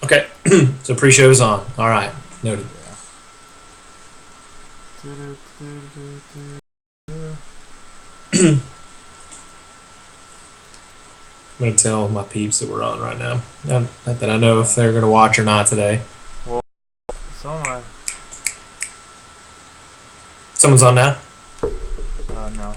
Okay, so pre-show is on. All right, noted. I'm gonna tell my peeps that we're on right now. Not that I know if they're gonna watch or not today. Well, so am I. Someone's on now. No.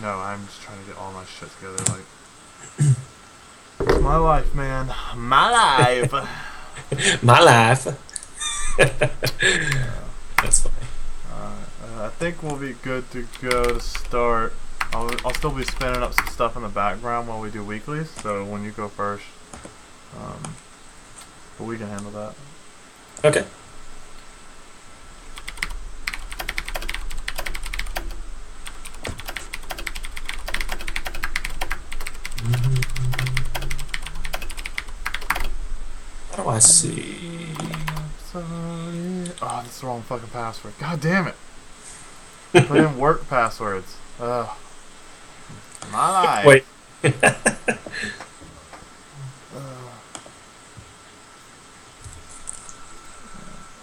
No, I'm just trying to get all my shit together. Like, it's my life, man. My life. My life. That's funny. I think we'll be good to go to start. I'll still be spinning up some stuff in the background while we do weeklies. So when you go first, but we can handle that. Okay. How do I see? Oh, that's the wrong fucking password. God damn it. Put in work passwords. Ugh. My life. Wait.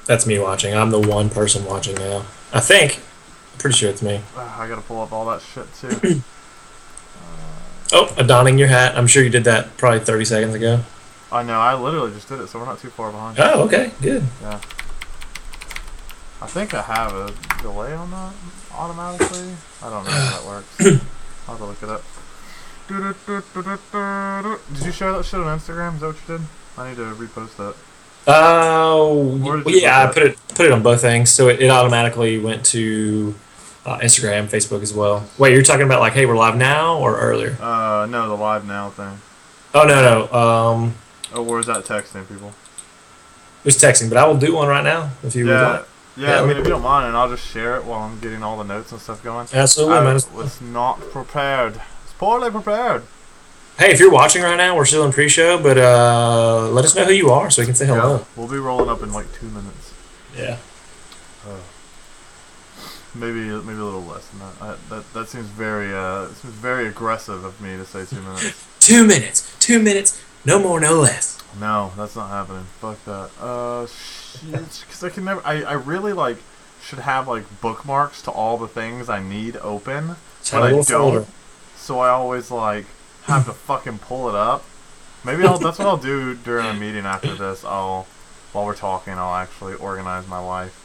That's me watching. I'm the one person watching now. I think. I'm pretty sure it's me. I gotta pull up all that shit too. Oh, donning your hat. I'm sure you did that probably 30 seconds ago. I know. I literally just did it, so we're not too far behind. Oh, okay. Good. Yeah. I think I have a delay on that automatically. I don't know how that works. I'll have to look it up. Did you share that shit on Instagram? Is that what you did? I need to repost that. Yeah, I put it on both things, so it automatically went to Instagram, Facebook as well. Wait, you're talking about like, hey, we're live now or earlier? No, the live now thing. Oh no. Oh, where's that texting people? Just texting, but I will do one right now if you would like. Yeah, I mean, if you don't mind, and I'll just share it while I'm getting all the notes and stuff going. Absolutely, man. I was not prepared. It's poorly prepared. Hey, if you're watching right now, we're still in pre-show, but let us know who you are so we can say hello. Yeah, we'll be rolling up in like 2 minutes. Yeah. Maybe a little less than that. That seems very aggressive of me to say 2 minutes. 2 minutes. 2 minutes. No more, no less. No, that's not happening. Fuck that. Shit. Because I can never. I really like should have like bookmarks to all the things I need open, but I don't. Folder. So I always like have to fucking pull it up. Maybe that's what I'll do during a meeting after this. While we're talking, I'll actually organize my life.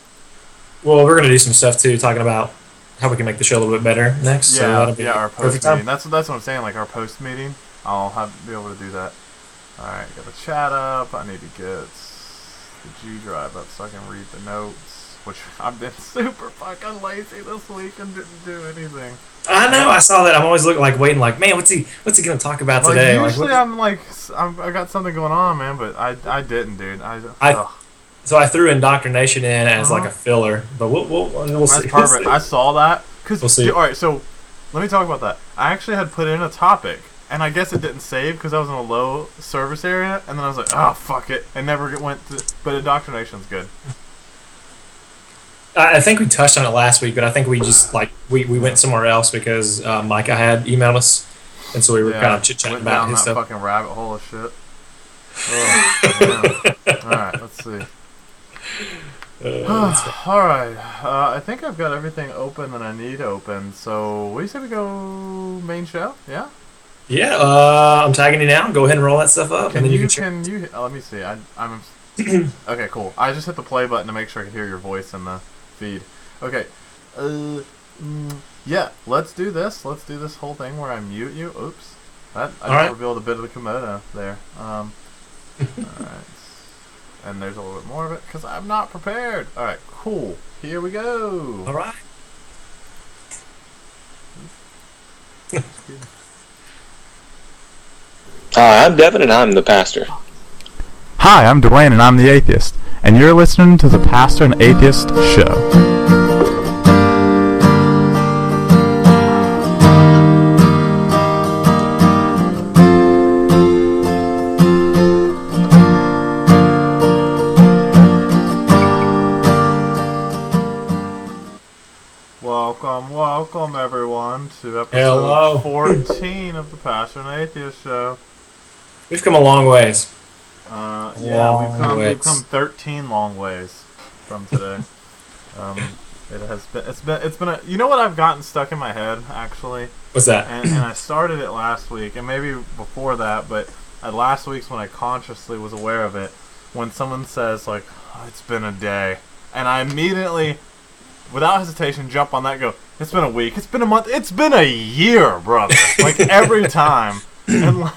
Well, we're gonna do some stuff too, talking about how we can make the show a little bit better next. Yeah, so our post meeting. That's what I'm saying. Like our post meeting, I'll be able to do that. All right, got the chat up. I need to get the G drive up so I can read the notes. Which I've been super fucking lazy this week and didn't do anything. I know. I saw that. I'm always waiting, like, man, what's he gonna talk about today? Usually I got something going on, man, but I didn't, dude. So I threw Indoctrination in as like a filler, but we'll see. That's perfect. I saw that. We'll see. All right, so let me talk about that. I actually had put in a topic, and I guess it didn't save because I was in a low service area, and then I was like, oh, fuck it. And never went to... But Indoctrination's good. I think we touched on it last week, but I think we just, we went somewhere else because Micah had emailed us, and so we were kind of chit-chatting about his stuff. Went down that fucking rabbit hole of shit. Oh, yeah. All right, let's see. Alright, I think I've got everything open that I need open, so what do you say we go main show? Yeah? Yeah, I'm tagging you now. Go ahead and roll that stuff up. Can you let me see. I'm okay, cool. I just hit the play button to make sure I can hear your voice in the feed. Okay. Yeah, let's do this. Let's do this whole thing where I mute you. Oops. I just revealed a bit of the kimono there. Alright. And there's a little bit more of it because I'm not prepared. All right, cool. Here we go. All right. Hi, I'm Devan, and I'm the pastor. Hi, I'm DeWayne, and I'm the Atheist, and you're listening to the Pastor and Atheist Show. welcome everyone to episode Hello. 14 of the Pastor and Atheist Show. We've come a long ways. We've come 13 long ways from today. It's been a, you know what I've gotten stuck in my head actually? What's that? And I started it last week, and maybe before that, but last week's when I consciously was aware of it. When someone says like, oh, "It's been a day," and I immediately, without hesitation, jump on that and go, "It's been a week, it's been a month, it's been a year, brother." Like every time, and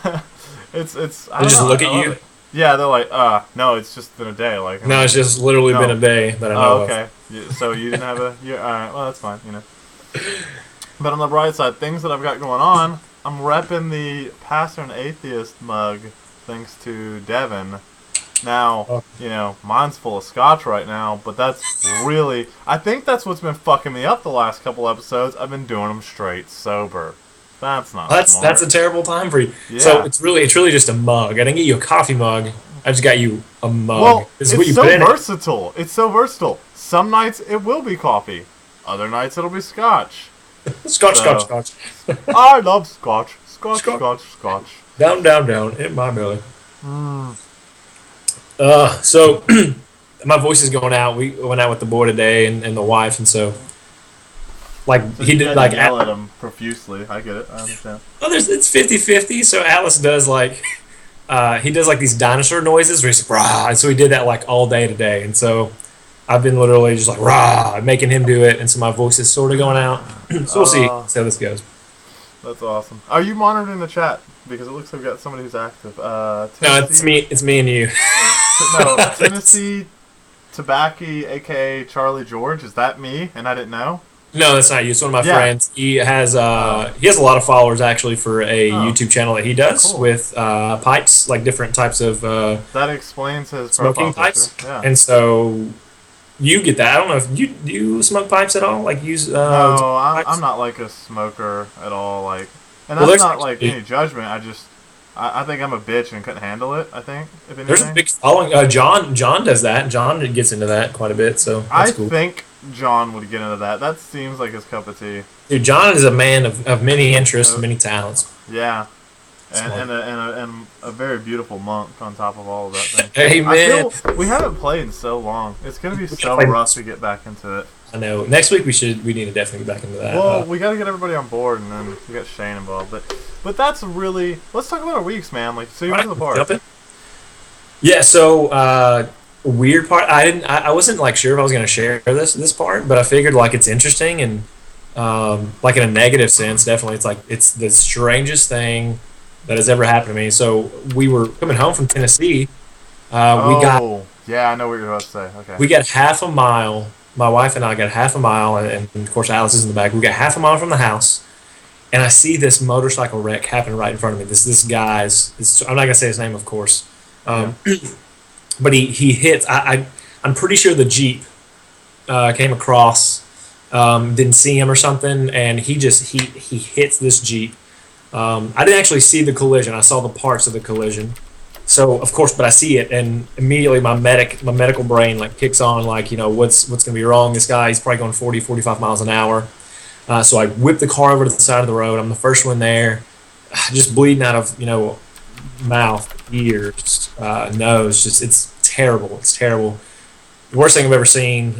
it's. They just look at you. Yeah, they're like, no, it's just been a day. Like, no, it's just literally been a day that I know of. Okay. So you didn't have a year. All right, well that's fine, you know. But on the bright side, things that I've got going on, I'm repping the Pastor and Atheist mug, thanks to Devan. Now, you know, mine's full of scotch right now, but that's really... I think that's what's been fucking me up the last couple episodes. I've been doing them straight sober. That's not smart. That's a terrible time for you. Yeah. So it's really just a mug. I didn't get you a coffee mug. I just got you a mug. Well, it's so versatile. It's so versatile. Some nights it will be coffee. Other nights it'll be scotch. Scotch. I love scotch. Scotch. Down in my belly. So my voice is going out. We went out with the boy today and the wife, and so he did like yell at him profusely. I get it. I understand. Well, it's 50-50. So Alice does he does like these dinosaur noises where he's like, rah, and so he did that like all day today, and so I've been literally just like rah, making him do it, and so my voice is sort of going out. So we'll see how this goes. That's awesome. Are you monitoring the chat? Because it looks like we've got somebody who's active. No, it's me and you. No, Tennessee Tobacco, aka Charlie George. Is that me? And I didn't know. No, that's not you. It's one of my friends. He has a lot of followers actually for a YouTube channel that he does with pipes, like different types of that explains his smoking pipes. Yeah. And so you get that. I don't know if you smoke pipes at all. Like use no, I'm not like a smoker at all. Like, and that's not like any judgment. I think I'm a bitch and couldn't handle it. I think if anything. There's a big following. John does that. John gets into that quite a bit. So that's cool. I think John would get into that. That seems like his cup of tea. Dude, John is a man of many interests, many talents. Yeah, and a very beautiful monk on top of all of that thing. Hey man, I feel we haven't played in so long. It's gonna be so rough to get back into it. I know. Next week we need to definitely get back into that. Well, we got to get everybody on board, and then we got Shane involved. But that's really. Let's talk about our weeks, man. Like, so you're in the park. Yeah. So weird part. I wasn't like sure if I was gonna share this part, but I figured like it's interesting and like in a negative sense, definitely. It's like it's the strangest thing that has ever happened to me. So we were coming home from Tennessee. Yeah, I know what you're about to say. Okay. We got half a mile. My wife and I got half a mile, and of course Alice is in the back. We got half a mile from the house, and I see this motorcycle wreck happen right in front of me. This guy's. I'm not gonna say his name, of course, but he hits. I'm pretty sure the Jeep came across, didn't see him or something, and he hits this Jeep. I didn't actually see the collision. I saw the parts of the collision. So of course, but I see it, and immediately my medical brain like kicks on, like, you know, what's gonna be wrong? This guy, he's probably going 40, 45 miles an hour. So I whip the car over to the side of the road. I'm the first one there, just bleeding out of, you know, mouth, ears, nose. Just it's terrible. It's terrible. The worst thing I've ever seen.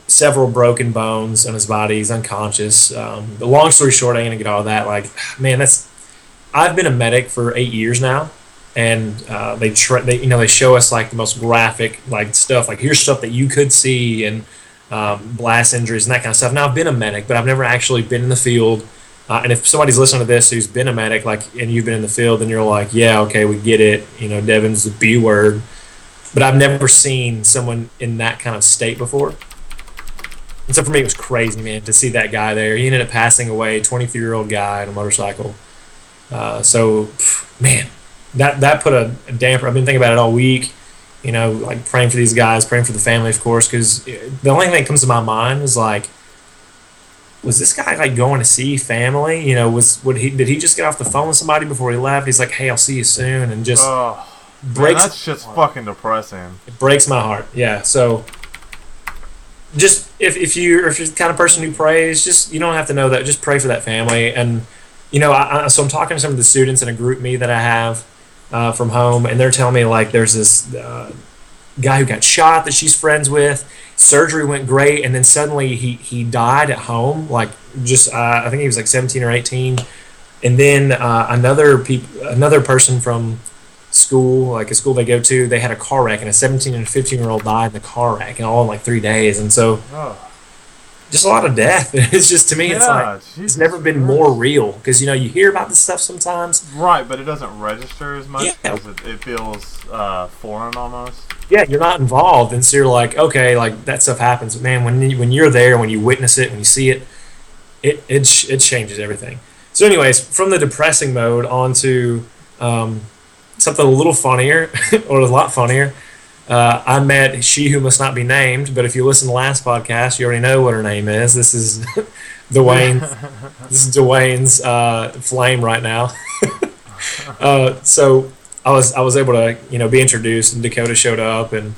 Several broken bones on his body. He's unconscious. The long story short, I ain't gonna get all of that. Like, man, I've been a medic for 8 years now. And they show us like the most graphic like stuff, like here's stuff that you could see, and blast injuries and that kind of stuff. Now I've been a medic, but I've never actually been in the field. And if somebody's listening to this who's been a medic, like, and you've been in the field, then you're like, yeah, okay, we get it. You know, Devan's the B word, but I've never seen someone in that kind of state before. And so for me, it was crazy, man, to see that guy there. He ended up passing away, 23-year-old guy on a motorcycle. Man. That put a damper. I've been thinking about it all week, you know, like praying for these guys, praying for the family, of course, because the only thing that comes to my mind is like, was this guy like going to see family? You know, did he just get off the phone with somebody before he left? He's like, hey, I'll see you soon, and just breaks. Man, that's just fucking depressing. It breaks my heart. Yeah. So just if you're the kind of person who prays, just you don't have to know that. Just pray for that family. And so I'm talking to some of the students in a group me that I have from home, and they're telling me like there's this guy who got shot that she's friends with. Surgery went great, and then suddenly he died at home. Like just I think he was like 17 or 18, and then another person from school, like a school they go to, they had a car wreck, and a 17 and a 15-year-old died in the car wreck, and all in like 3 days. And so Oh, just a lot of death. It's just to me, it's yeah, like it's Jesus never been Christ. more real because you hear about this stuff sometimes. Right, but it doesn't register as much Yeah. because it feels foreign almost. Yeah, you're not involved, and so you're like, okay, like that stuff happens. But man, when you're there, when you witness it, when you see it, it changes everything. So, anyways, from the depressing mode onto something a little funnier, or a lot funnier. I met she who must not be named, but if you listen to the last podcast, you already know what her name is. This is DeWayne. This is DeWayne's flame right now. So I was able to be introduced, and Dakota showed up, and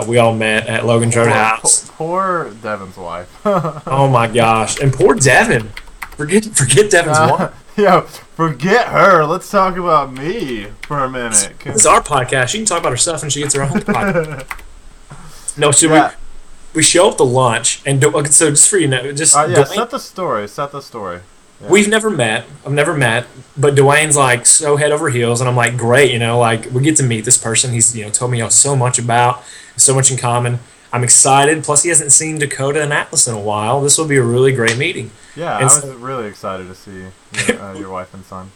we all met at Logan's Roadhouse. Poor Devan's wife. Oh my gosh! And poor Devin. Forget Devin's wife. Yo, forget her. Let's talk about me for a minute. This is our podcast. She can talk about her stuff, and she gets her own podcast. No, so Yeah. we show up to lunch, and so just for Yeah, set the story. Yeah. we've never met. I've never met, but Dwayne's like so head over heels, and I'm like, great, like we get to meet this person. He's told me so much about, so much in common. I'm excited. Plus, he hasn't seen Dakota and Atlas in a while. This will be a really great meeting. Yeah, And I so- was really excited to see your wife and son.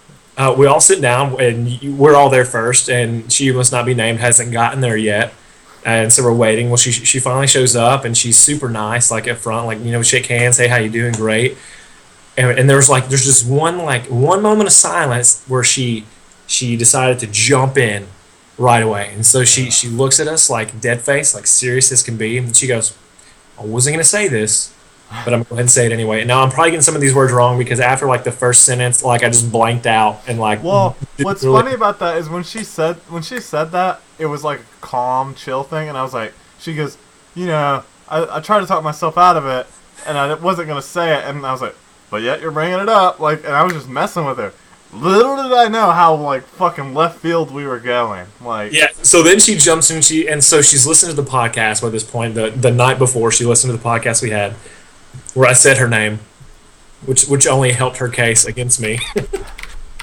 We all sit down, and we're all there first, and she must not be named hasn't gotten there yet, and so we're waiting. Well, she finally shows up, and she's super nice, like up front, like shake hands, say how you doing, great. And there's just one moment of silence where she decided to jump in right away, and so she looks at us like dead face, like serious as can be, and she goes, "I wasn't gonna say this, but I'm going to go ahead and say it anyway." Now I'm probably getting some of these words wrong because after like the first sentence, like I just blanked out and like. Well, didn't what's really- funny about that is when she said that, it was like a calm, chill thing, and I was like, she goes, I tried to talk myself out of it, and I wasn't gonna say it, and I was like, but yet you're bringing it up, like, and I was just messing with her. Little did I know how like fucking left field we were going, like. Yeah. So then she jumps in. So she's listened to the podcast by this point. The night before she listened to the podcast we had, where I said her name, which only helped her case against me.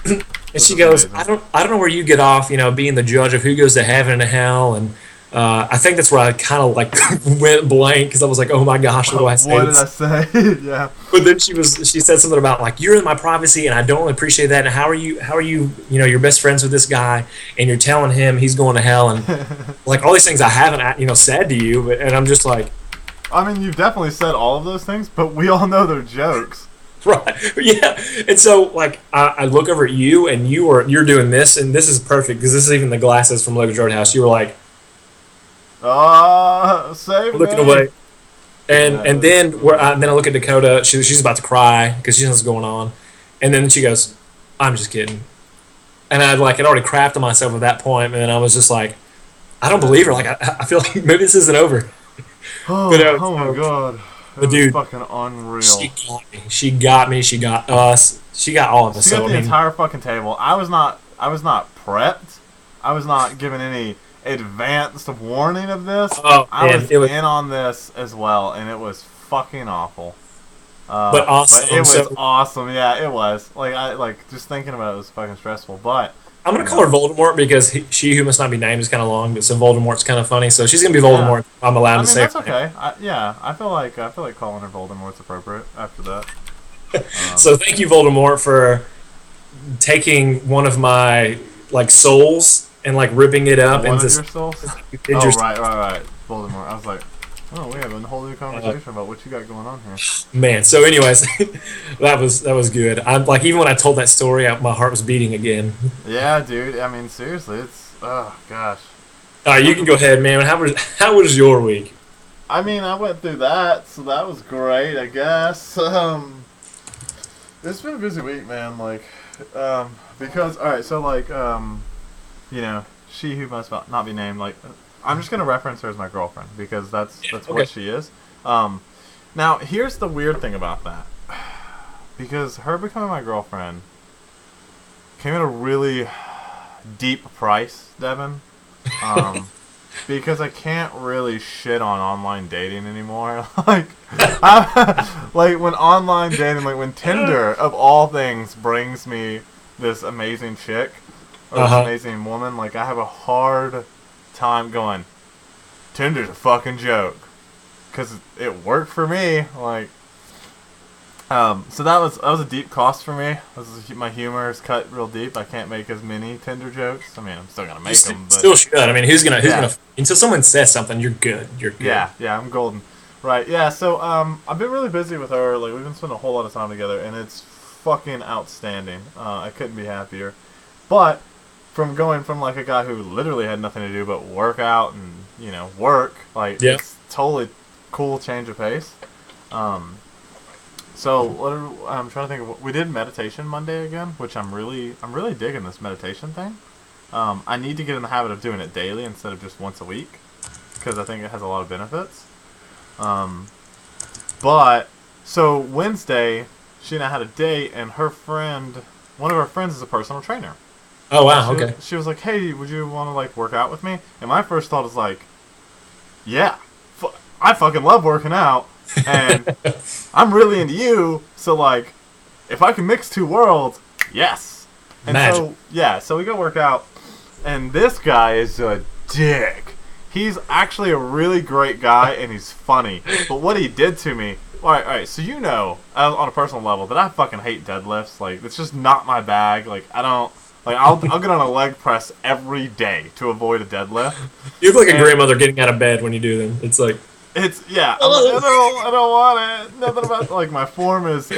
And she goes, amazing. I don't know where you get off, being the judge of who goes to heaven and to hell, and I think that's where I kind of like went blank because I was like, oh my gosh, what do I say? What did I say? Yeah. But then she said something about like you're in my privacy and I don't really appreciate that. And how are you you're best friends with this guy and you're telling him he's going to hell and like all these things I haven't said to you, and I'm just like. I mean, you've definitely said all of those things, but we all know they're jokes. Right. Yeah. And so, like, I look over at you, and you're doing this, and this is perfect because this is even the glasses from Logan's Roadhouse. You were like Save looking me. away, and Yeah, and then then I look at Dakota. She's about to cry because she knows what's going on, and then she goes, "I'm just kidding," and I'd already crafted myself at that point, and then I was just like, "I don't believe her." Like, I feel like maybe this isn't over. Oh, But, oh my god. but That was dude, fucking unreal. She got me. She got me. She got us. She got all of us. She got So, I the mean, entire fucking table. I was not prepped. I was not given any advanced warning of this. Oh, I man, was, it was- in on this as well, and it was fucking awful. But awesome. But it was So- awesome. Yeah, it was. Just thinking about it was fucking stressful. But I'm gonna call her Voldemort because she who must not be named is kind of long, but so Voldemort's kind of funny. So she's gonna be Voldemort. I'm allowed I to mean say. that's her name. okay. I feel like calling her Voldemort's appropriate after that. So thank you, Voldemort, for taking one of my souls and ripping it up One into of your souls. into Oh your- right. Voldemort. I was like, oh, we have a whole new conversation about what you got going on here. man. So anyways, that was good. I'm like even when I told that story, my heart was beating again. Yeah, dude. I mean, seriously, it's oh gosh. All right, you can go ahead, man. How was your week? I mean, I went through that, so that was great, I guess. It's been a busy week, man. Because all right, so she who must not be named. I'm just gonna reference her as my girlfriend because that's okay. what she is. Now, here's the weird thing about that. Because her becoming my girlfriend came at a really deep price, Devin. Because I can't really shit on online dating anymore. Like when online dating, like when Tinder, of all things, brings me this amazing chick, or this amazing woman, like I have a hard time going, Tinder's a fucking joke. Because it worked for me, like... so that was a deep cost for me. My humor is cut real deep. I can't make as many Tinder jokes. I mean, I'm still gonna make them, but still should. I mean, who's gonna until someone says something, you're good. You're good. Yeah, I'm golden. Right. Yeah. So I've been really busy with her. Like we've been spending a whole lot of time together, and it's fucking outstanding. I couldn't be happier. But from going from like a guy who literally had nothing to do but work out and work, like it's totally cool change of pace. So I'm trying to think of we did meditation Monday again, which I'm really digging this meditation thing. I need to get in the habit of doing it daily instead of just once a week because I think it has a lot of benefits. But so Wednesday, she and I had a date, and one of her friends is a personal trainer. Oh wow, okay. She was like, "Hey, would you want to like work out with me?" And my first thought was like, "Yeah, I fucking love working out." And I'm really into you, so like, if I can mix two worlds, yes. And Magic. So we go work out, and this guy is a dick. He's actually a really great guy, and he's funny. But what he did to me, all right. So on a personal level, that I fucking hate deadlifts. Like, it's just not my bag. Like, I don't. Like, I'll get on a leg press every day to avoid a deadlift. You look like a grandmother getting out of bed when you do them. It's like. I don't want it. Nothing about like my form is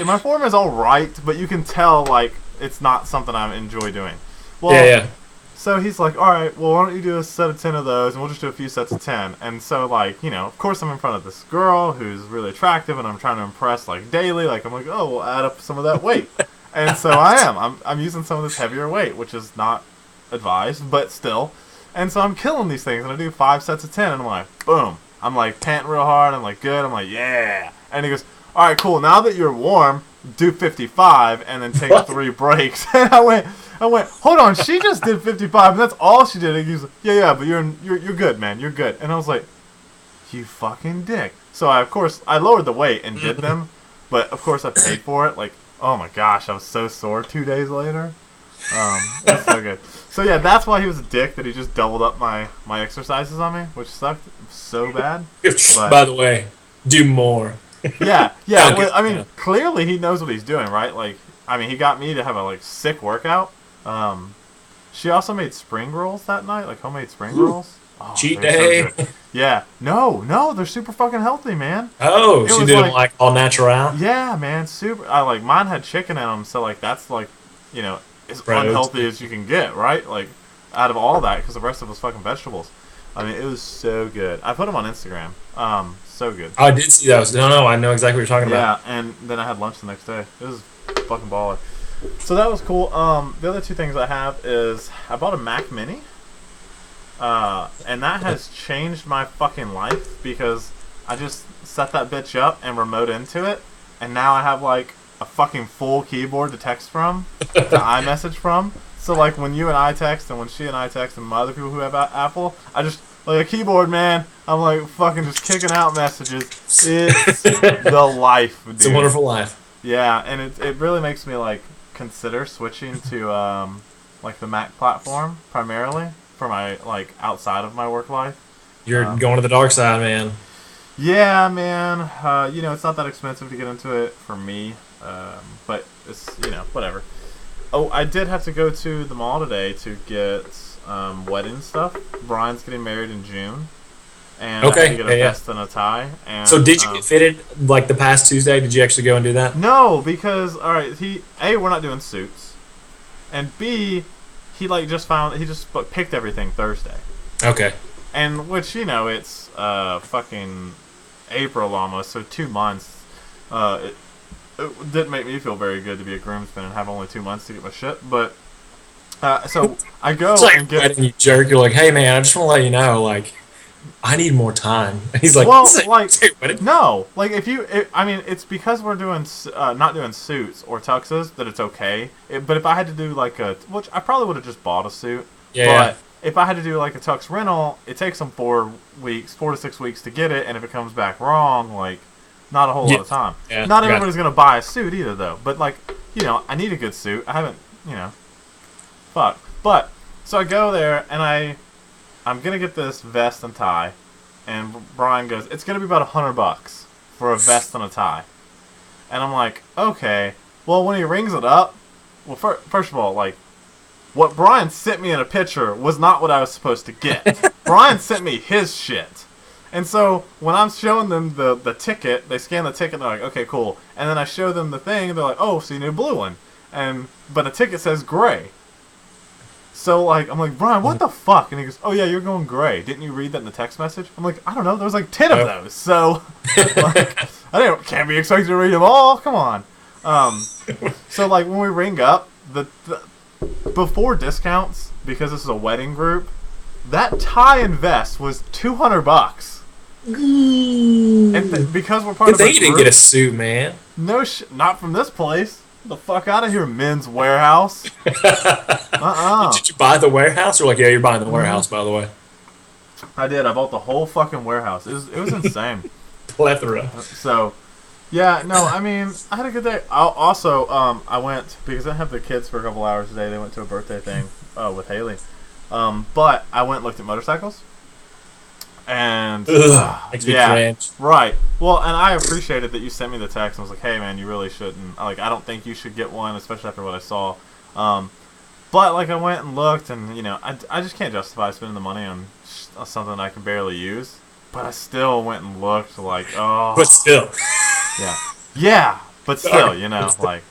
all right, but you can tell like it's not something I enjoy doing. Well, yeah. So he's like, all right, well, why don't you do a set of 10 of those, and we'll just do a few sets of 10. And so like of course I'm in front of this girl who's really attractive, and I'm trying to impress like daily. Like I'm like, oh, we'll add up some of that weight, and so I'm using some of this heavier weight, which is not advised, but still. And so I'm killing these things, and I do 5 sets of 10, and I'm like, boom. I'm like panting real hard. I'm like good. I'm like yeah. And he goes, all right, cool. Now that you're warm, do 55 and then take 3 breaks. And I went. Hold on. She just did 55, and that's all she did. And he goes, yeah. But you're good, man. You're good. And I was like, you fucking dick. So of course I lowered the weight and did them, but of course I paid for it. Like oh my gosh, I was so sore 2 days later. That's so good. So yeah, that's why he was a dick, that he just doubled up my exercises on me, which sucked so bad. But, by the way, do more. Yeah. Well, I mean, clearly he knows what he's doing, right? Like, I mean, he got me to have a like sick workout. She also made spring rolls that night, like homemade spring rolls. Oh, cheat day. So yeah. No, they're super fucking healthy, man. Oh, she did them like all natural. Yeah, man, super. Like mine had chicken in them, so like that's like, as unhealthy as you can get, right? Like, out of all that, because the rest of it was fucking vegetables. I mean, it was so good. I put them on Instagram. So good. I did see those. No, I know exactly what you're talking about. Yeah, and then I had lunch the next day. It was fucking baller. So that was cool. The other 2 things I have is I bought a Mac Mini. And that has changed my fucking life because I just set that bitch up and remote into it, and now I have like a fucking full keyboard to text from, to iMessage from. So like when you and I text, and when she and I text, and my other people who have Apple, I just like a keyboard, man. I'm like fucking just kicking out messages. It's the life, dude. It's a wonderful life. Yeah, and it really makes me like consider switching to like the Mac platform primarily for my like outside of my work life. You're going to the dark side, man. Yeah, man. It's not that expensive to get into it for me. But it's, whatever. Oh, I did have to go to the mall today to get wedding stuff. Brian's getting married in June. And I had to get a vest and a tie. And, so did you get fitted like the past Tuesday? Did you actually go and do that? No, because, alright, we're not doing suits. And B, he just picked everything Thursday. Okay. And which, it's fucking April almost, so 2 months. It didn't make me feel very good to be a groomsman and have only 2 months to get my shit, but so I go it's like and get you jerk. You're like, hey man, I just want to let you know, like, I need more time. And he's like, Well, this ain't wedding. no, like I mean, it's because we're doing not doing suits or tuxes that it's okay. But if I had to do like which I probably would have just bought a suit. Yeah. But if I had to do like a tux rental, it takes them 4 to 6 weeks to get it, and if it comes back wrong, like, not a whole lot of time. Yeah, Not everybody's gonna buy a suit either, though. But like, I need a good suit. I haven't, fuck. But so I go there and I'm gonna get this vest and tie, and Brian goes, it's gonna be about $100 for a vest and a tie, and I'm like, okay. Well, when he rings it up, well, first of all, like, what Brian sent me in a picture was not what I was supposed to get. Brian sent me his shit. And so when I'm showing them the ticket, they scan the ticket and they're like, okay, cool. And then I show them the thing and they're like, oh, so you need a blue one. But the ticket says gray. So like, I'm like, Brian, what the fuck? And he goes, oh yeah, you're going gray. Didn't you read that in the text message? I'm like, I don't know. There was like 10 of those. So like, can't be expected to read them all. Come on. So like when we ring up, before discounts, because this is a wedding group, that tie and vest was $200. And because we're part of a group, you didn't get a suit, man. No not from this place. Get the fuck out of here, Men's Warehouse. Did you buy the warehouse? Or like, yeah, you're buying the warehouse, by the way. I did. I bought the whole fucking warehouse. It was insane. Plethora. So, yeah, no, I mean, I had a good day. I went, because I didn't have the kids for a couple hours today. They went to a birthday thing with Haley. But I went and looked at motorcycles. And makes me cringe. Right. Well, and I appreciated that you sent me the text and was like, "Hey, man, you really shouldn't. Like, I don't think you should get one, especially after what I saw." But like, I went and looked, and I just can't justify spending the money on something I can barely use. But I still went and looked, like, oh. But still. Yeah. But still, like,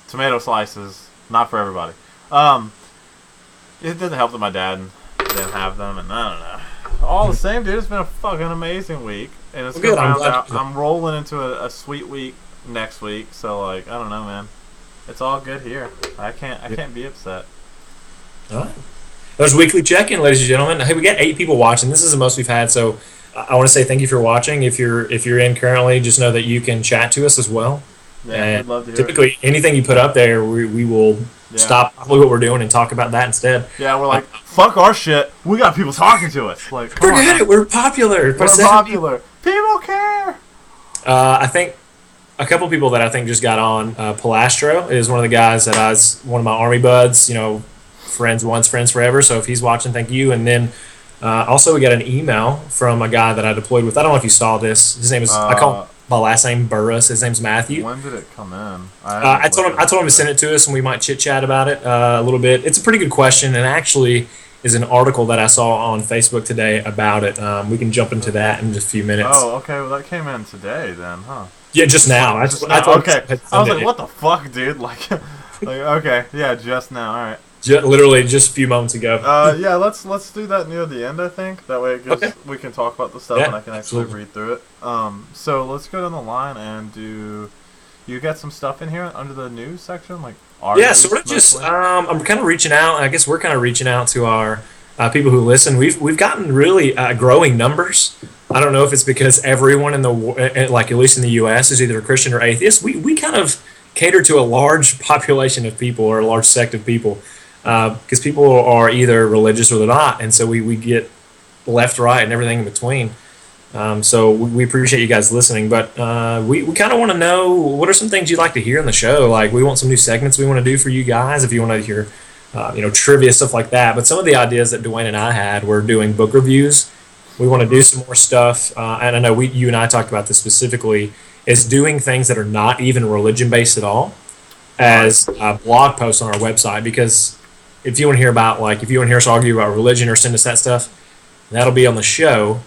tomato slices, not for everybody. It doesn't help that my dad didn't have them, and I don't know. All the same, dude, it's been a fucking amazing week, and it's gonna round out. I'm rolling into a sweet week next week, so like, I don't know, man. It's all good here. I can't be upset. All right. There's weekly check-in, ladies and gentlemen. Hey, we got 8 people watching. This is the most we've had, so I want to say thank you for watching. If you're in currently, just know that you can chat to us as well. Yeah, I'd love to hear typically, anything you put up there, we will stop probably what we're doing and talk about that instead. Yeah, we're like, fuck our shit. We got people talking to us. Like, forget it. We're popular. We're popular. People care. I think a couple people that I think just got on. Palastro is one of the guys that one of my army buds. Friends once, friends forever. So if he's watching, thank you. And then also we got an email from a guy that I deployed with. I don't know if you saw this. His name is I call my last name Burris. His name's Matthew. When did it come in? I told him to send it to us, and we might chit chat about it a little bit. It's a pretty good question, and actually is an article that I saw on Facebook today about it. We can jump into that in just a few minutes. Oh, okay. Well, that came in today, then, huh? Yeah, just now. I thought okay. I was like, what the fuck, dude? Like, okay, yeah, just now. All right. Literally just a few moments ago. Yeah, let's do that near the end, I think. That way we can talk about the stuff and I can actually read through it. So let's go down the line and do... You got some stuff in here under the news section? Like, so we're just... I'm kind of reaching out. I guess we're kind of reaching out to our people who listen. We've gotten really growing numbers. I don't know if it's because everyone in the... Like, at least in the U.S. is either a Christian or atheist. We kind of cater to a large population of people or a large sect of people. Because people are either religious or they're not, and so we get left, right, and everything in between. So we appreciate you guys listening, but we kind of want to know what are some things you'd like to hear in the show. Like, we want some new segments we want to do for you guys if you want to hear, trivia, stuff like that. But some of the ideas that DeWayne and I had were doing book reviews. We want to do some more stuff, and I know you and I talked about this specifically, is doing things that are not even religion-based at all as blog posts on our website, because if you want to hear about, like, if you want to hear us argue about religion or send us that stuff, that'll be on the show.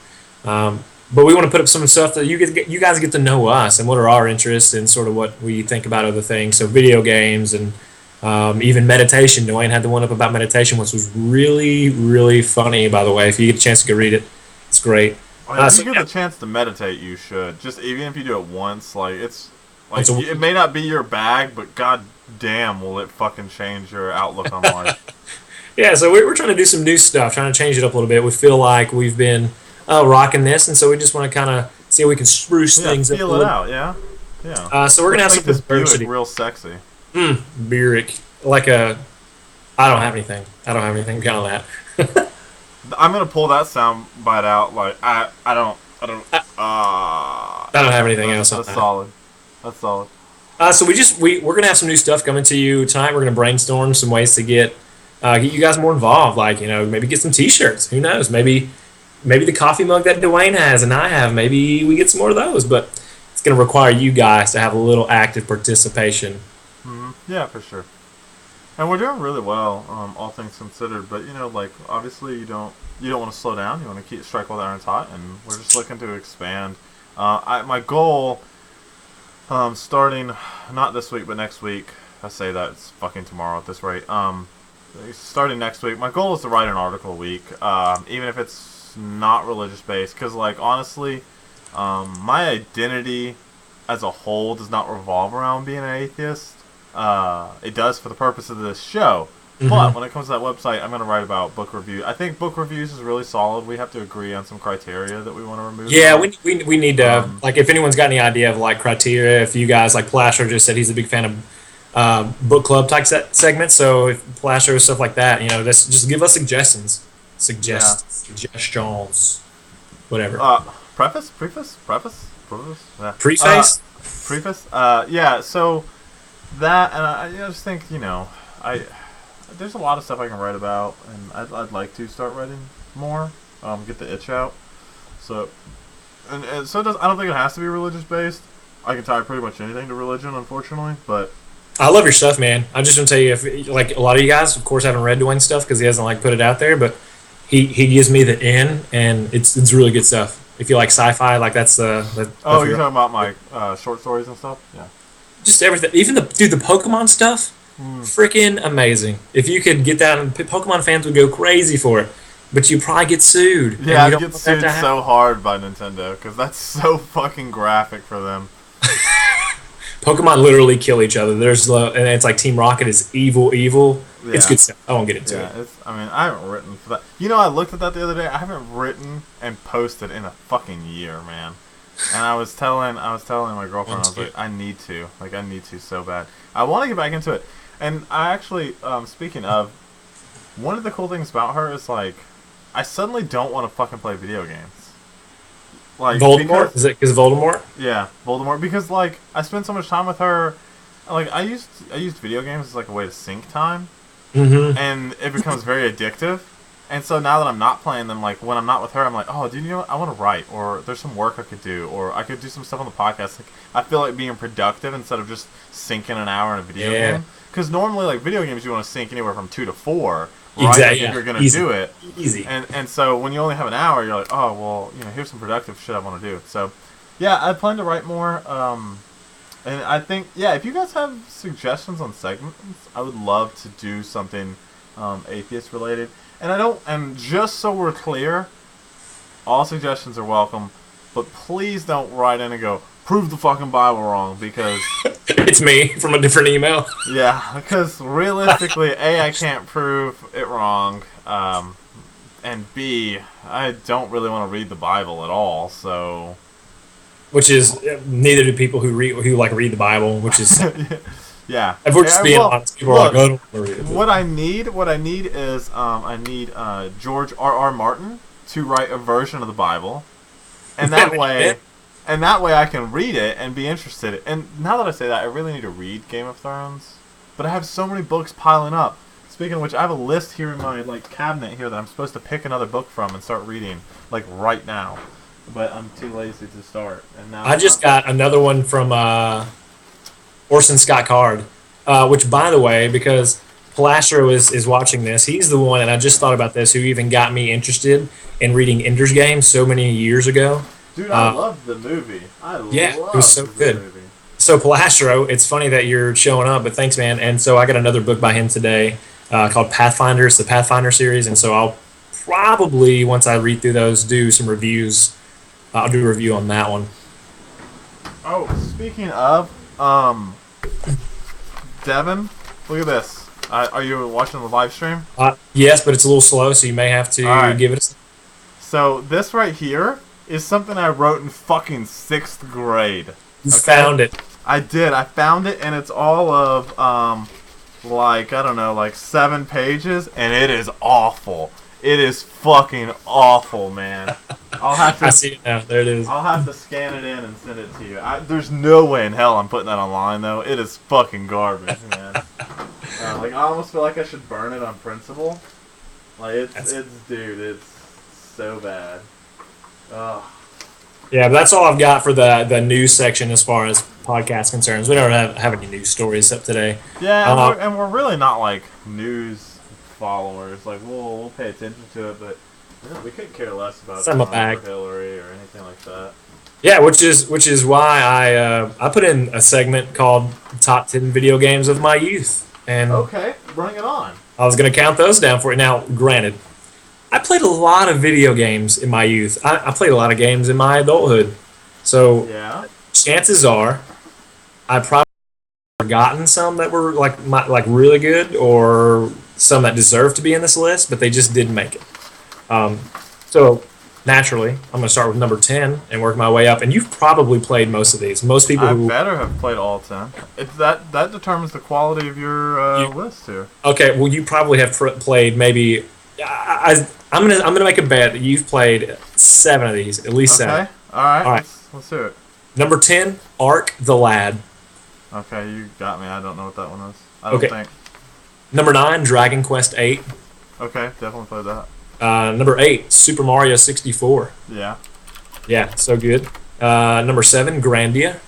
But we want to put up some stuff that you guys get to know us and what are our interests and sort of what we think about other things. So video games and even meditation. DeWayne had the one up about meditation, which was really, really funny, by the way. If you get a chance to go read it, it's great. If you get the chance to meditate, you should. Just even if you do it once, like, it may not be your bag, but god damn will it fucking change your outlook on life. Yeah, so we're trying to do some new stuff, trying to change it up a little bit. We feel like we've been rocking this, and so we just want to kind of see how we can spruce things up. Feel it out, yeah. So we're gonna have make some this Buick diversity. real sexy. Buick, like a. I don't have anything. Beyond that. I'm gonna pull that sound bite out. Like I don't. I don't have anything else on That's that. solid. That's solid. So we're gonna have some new stuff coming to you tonight. We're gonna brainstorm some ways to get you guys more involved. Like maybe get some T-shirts. Who knows? Maybe the coffee mug that DeWayne has and I have. Maybe we get some more of those. But it's gonna require you guys to have a little active participation. Yeah, for sure. And we're doing really well, all things considered. But like obviously you don't want to slow down. You want to strike while the iron's hot, and we're just looking to expand. My goal, starting not this week but next week. I say that it's fucking tomorrow at this rate. Starting next week, my goal is to write an article a week, even if it's not religious based. Because honestly, my identity as a whole does not revolve around being an atheist. It does for the purpose of this show. But when it comes to that website, I'm going to write about book review. I think book reviews is really solid. We have to agree on some criteria that we want to remove. Yeah, we need to, if anyone's got any idea of, criteria, if you guys, Plaster just said he's a big fan of book club type segments, so if Plaster, stuff like that, just give us suggestions. Suggestions. Whatever. Preface? Yeah. Preface? Preface? Yeah, so that, and I just think, there's a lot of stuff I can write about, and I'd like to start writing more, get the itch out. So, and so I don't think it has to be religious based. I can tie pretty much anything to religion, unfortunately, but I love your stuff, man. I'm just gonna tell you, if a lot of you guys, of course, haven't read DeWayne's stuff because he hasn't put it out there, but he gives me the in, and it's really good stuff. If you like sci-fi, that's the. Oh, you're talking about my short stories and stuff, yeah. Just everything, even the Pokemon stuff. Freaking amazing! If you could get that, Pokemon fans would go crazy for it, but you probably get sued. Yeah, I'd get sued so hard by Nintendo because that's so fucking graphic for them. Pokemon literally kill each other. There's and it's like Team Rocket is evil. Yeah. It's good stuff. I won't get into it. I haven't written for that. I looked at that the other day. I haven't written and posted in a fucking year, man. And I was telling my girlfriend, I was like, I need to so bad. I want to get back into it. And I actually, speaking of, one of the cool things about her is, I suddenly don't want to fucking play video games. Voldemort? Is it because of Voldemort? Yeah, Voldemort. Because, I spent so much time with her. I used video games as, a way to sync time. And it becomes very addictive. And so now that I'm not playing them, when I'm not with her, I'm like, oh, dude, you know what? I want to write. Or there's some work I could do. Or I could do some stuff on the podcast. I feel like being productive instead of just sinking an hour in a video game. Because normally, video games, you want to sink anywhere from 2 to 4, right? Exactly. If you're going to do it. Easy. And so when you only have an hour, you're like, oh, well, here's some productive shit I want to do. So, yeah, I plan to write more. And I think, if you guys have suggestions on segments, I would love to do something atheist related. And just so we're clear, all suggestions are welcome, but please don't write in and go, prove the fucking Bible wrong, because it's me from a different email. Yeah, because realistically, A, I can't prove it wrong, and B, I don't really want to read the Bible at all, so. Which is neither do people who read the Bible, which is. Yeah. If we're just being honest, people are like, I don't want to read it. What I need is I need George R.R. Martin to write a version of the Bible, and that way I can read it and be interested. And now that I say that, I really need to read Game of Thrones, but I have so many books piling up. Speaking of which, I have a list here in my cabinet here that I'm supposed to pick another book from and start reading right now, but I'm too lazy to start. And now I just got another one from Orson Scott Card, which, by the way, because Palastro is watching this, he's the one, and I just thought about this, who even got me interested in reading Ender's Game so many years ago. Dude, I loved the movie. It was so good. Movie. So Palastro, it's funny that you're showing up, but thanks, man. And so I got another book by him today called Pathfinder. It's the Pathfinder series, and so I'll probably, once I read through those, do some reviews. I'll do a review on that one. Oh, speaking of, Devan, look at this. Are you watching the live stream? Yes, but it's a little slow, so you may have to give it a... So this right here is something I wrote in fucking 6th grade. You found it. I did. I found it, and it's all of, like, I don't know, like 7 pages, and it is awful. It is fucking awful, man. I'll have to. I see it now. There it is. I'll have to scan it in and send it to you. There's no way in hell I'm putting that online, though. It is fucking garbage, man. Like, I almost feel like I should burn it on principle. Like, it's so bad. Ugh. Yeah, but that's all I've got for the news section as far as podcast concerns. We don't have any news stories up today. Yeah, and we're really not like news followers. Like we'll pay attention to it, but we couldn't care less about Trump or Hillary or anything like that. Yeah, which is why I put in a segment called Top 10 Video Games of My Youth. And okay, bring it on. I was going to count those down for you. Now, granted, I played a lot of video games in my youth. I played a lot of games in my adulthood. So yeah, chances are I probably forgotten some that were like really good or some that deserve to be in this list, but they just didn't make it. So naturally, I'm going to start with number 10 and work my way up. And you've probably played most of these. Most people who better have played all 10. That determines the quality of your list here. Okay, well, you probably have played maybe. I'm gonna make a bet that you've played 7 of these, at least 7. Okay, all right. Let's do it. Number 10, Ark the Lad. Okay, you got me. I don't know what that one is. I don't think. Number 9, Dragon Quest 8. Okay, definitely played that. Number 8, Super Mario 64. Yeah. Yeah, so good. Number 7, Grandia.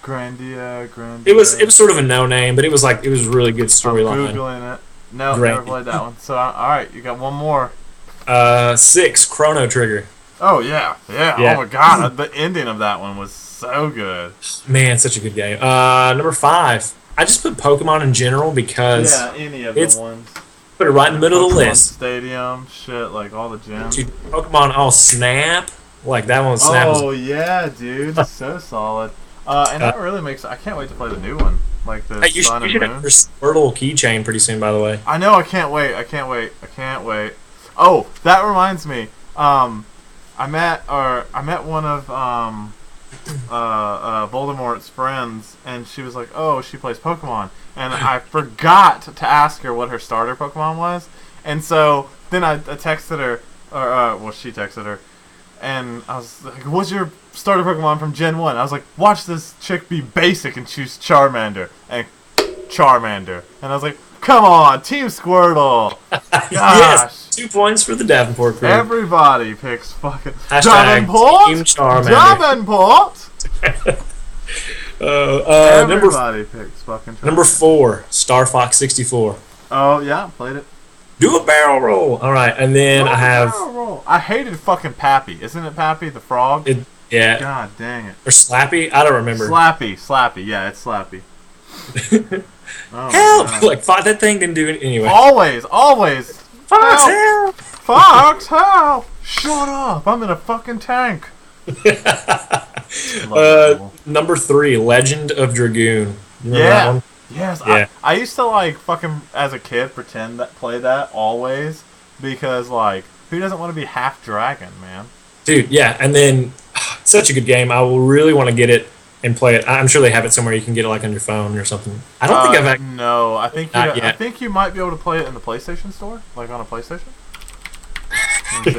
Grandia. It was sort of a no name, but it was really good storyline. I'm googling it. No, never played that one. So all right, you got one more. 6, Chrono Trigger. Oh yeah. Oh my god, the ending of that one was so good. Man, such a good game. Number 5, I just put Pokemon in general because any of the ones. Put it right in the middle of the list. Stadium, shit, like all the gyms. Dude, Pokemon Snap, like that one. Snap. Oh yeah, dude, so solid. And that really makes. I can't wait to play the new one, like the Sun and Moon. Have your Squirtle keychain pretty soon, by the way. I know. I can't wait. Oh, that reminds me. I met one of Voldemort's friends, and she was like, "Oh, she plays Pokemon," and I forgot to ask her what her starter Pokemon was, and so then I texted her, or she texted her, and I was like, "What's your starter Pokemon from Gen 1?" I was like, "Watch this chick be basic and choose Charmander," and Charmander, and I was like, "Come on, Team Squirtle!" Gosh. Yes, 2 points for the Davenport crew. Everybody picks fucking Davenport. Team Charmander. Davenport. Everybody picks fucking Charmander. Number 4, Star Fox 64. Oh yeah, played it. Do a barrel roll. All right, and then I have. Barrel roll. I hated fucking Pappy. Isn't it Pappy the frog? Yeah. God dang it. Or Slappy? I don't remember. Slappy. Yeah, it's Slappy. Oh, help! Like that thing didn't do it anyway. Always. Fox, help! Fox, help! Shut up! I'm in a fucking tank. Number 3, Legend of Dragoon. That one? Yes. Yeah. I used to fucking as a kid play that always because who doesn't want to be half dragon, man? Dude, yeah, and then such a good game. I will really want to get it and play it. I'm sure they have it somewhere you can get it on your phone or something. I don't think I've no. I think you might be able to play it in the PlayStation Store, like on a PlayStation.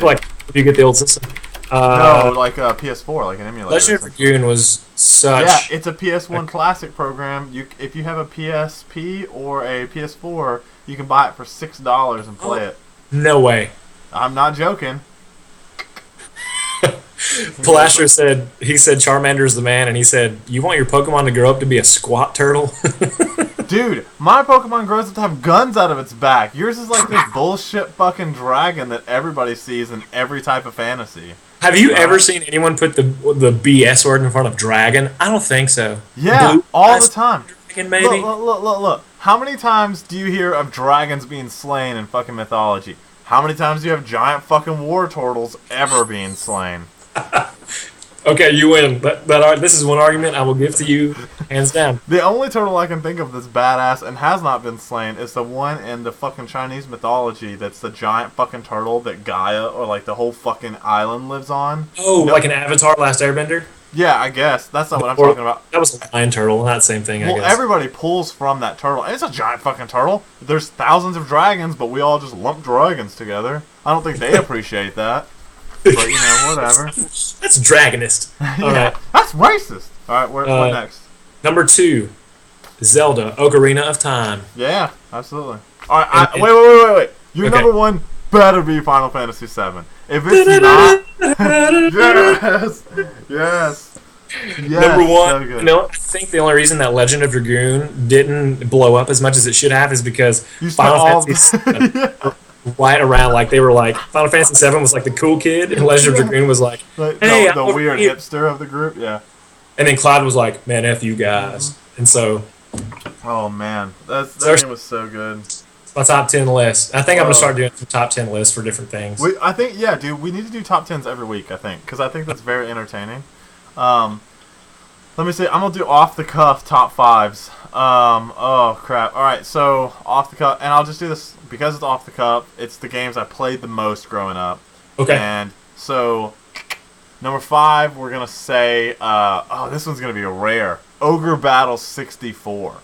Like if you get the old system. No, like a PS4, like an emulator. Legend of Dragoon was such. Yeah, it's a PS1 classic program. If you have a PSP or a PS4, you can buy it for $6 and play it. No way. I'm not joking. Palasher said Charmander's the man, and he said, "You want your Pokemon to grow up to be a squat turtle?" Dude, my Pokemon grows up to have guns out of its back. Yours is like this bullshit fucking dragon that everybody sees in every type of fantasy. Have you ever seen anyone put the BS word in front of dragon? I don't think so. Yeah, all the time. Dragon, maybe. Look. How many times do you hear of dragons being slain in fucking mythology? How many times do you have giant fucking war turtles ever being slain? Okay, you win. This is one argument I will give to you, hands down. The only turtle I can think of that's badass and has not been slain is the one in the fucking Chinese mythology that's the giant fucking turtle that Gaia or like the whole fucking island lives on. Oh, like an Avatar Last Airbender? Yeah, I guess. That's not what I'm Or- talking about. That was a lion turtle, not the same thing, I Well, guess. everybody pulls from that turtle. And it's a giant fucking turtle. There's thousands of dragons, but we all just lump dragons together. I don't think they appreciate that. But, you know, whatever. That's dragonist. Yeah, Alright. that's racist. Alright, what next? Number 2, Zelda, Ocarina of Time. Yeah, absolutely. Alright, wait. Your Okay. number one better be Final Fantasy VII. If it's not... Yes. Number one, So good. I think the only reason that Legend of Dragoon didn't blow up as much as it should have is because You spent Final all Fantasy VII right around, like, they were like, Final Fantasy VII was like the cool kid, and Legend of Dragoon was like, Like, hey, the I'm weird here. hipster of the group, yeah. And then Clyde was like, man, F you guys. And so, Oh man, that There's- game was so good. my top 10 list. I think I'm going Oh. to start doing some top 10 lists for different things. I think, yeah, dude, we need to do top 10s every week, I think, because I think that's very entertaining. Let me see, I'm going to do off the cuff top 5s. Oh crap. Alright, so off the cuff, and I'll just do this because it's off the cuff. It's the games I played the most growing up. Okay. And so, number 5, we're going to say, this one's going to be a rare. Ogre Battle 64.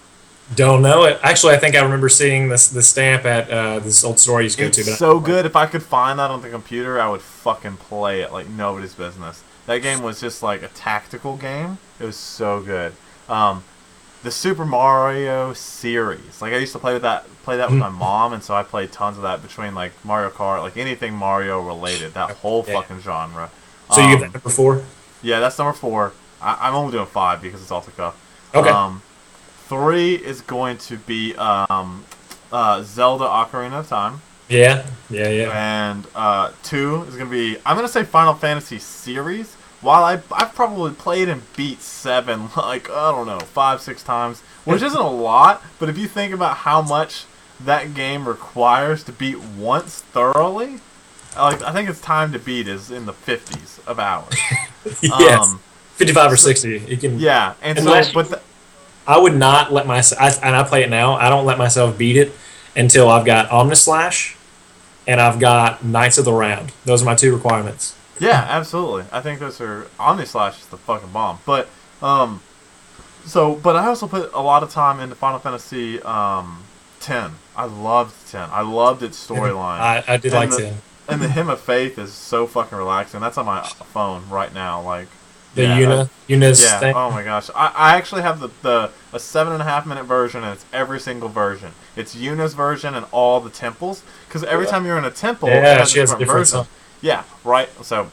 Don't know it. Actually, I think I remember seeing the stamp at this old store I used to go It's to. But so good. If I could find that on the computer, I would fucking play it like nobody's business. That game was just like a tactical game. It was so good. The Super Mario series, like I used to play that with my mom, and so I played tons of that between like Mario Kart, like anything Mario related. That whole Yeah. fucking genre. So you get that number 4? Yeah, that's number 4. I'm only doing 5 because it's off the cuff. Okay. 3 is going to be Zelda Ocarina of Time. Yeah. And 2 is going to be, I'm going to say Final Fantasy series. While I've probably played and beat 7, like, I don't know, 5-6 times, which isn't a lot, but if you think about how much that game requires to beat once thoroughly, like, I think it's time to beat is in the 50s of hours. Yes. 55 or 60. You can. Yeah, and Unless so, but I would not let myself, and I play it now, I don't let myself beat it until I've got Omnislash and I've got Knights of the Round. Those are my 2 requirements. yeah, absolutely. I think those are Omnislash is the fucking bomb. But but I also put a lot of time into Final Fantasy 10. I loved 10. I loved its storyline. I did like 10. And the Hymn of Faith is so fucking relaxing. That's on my phone right now. Like Yuna's yeah. thing. Oh my gosh. I actually have a 7.5 minute version, and it's every single version. It's Yuna's version and all the temples. Because every time you're in a temple, it has she has a different version. song. Yeah, right. So,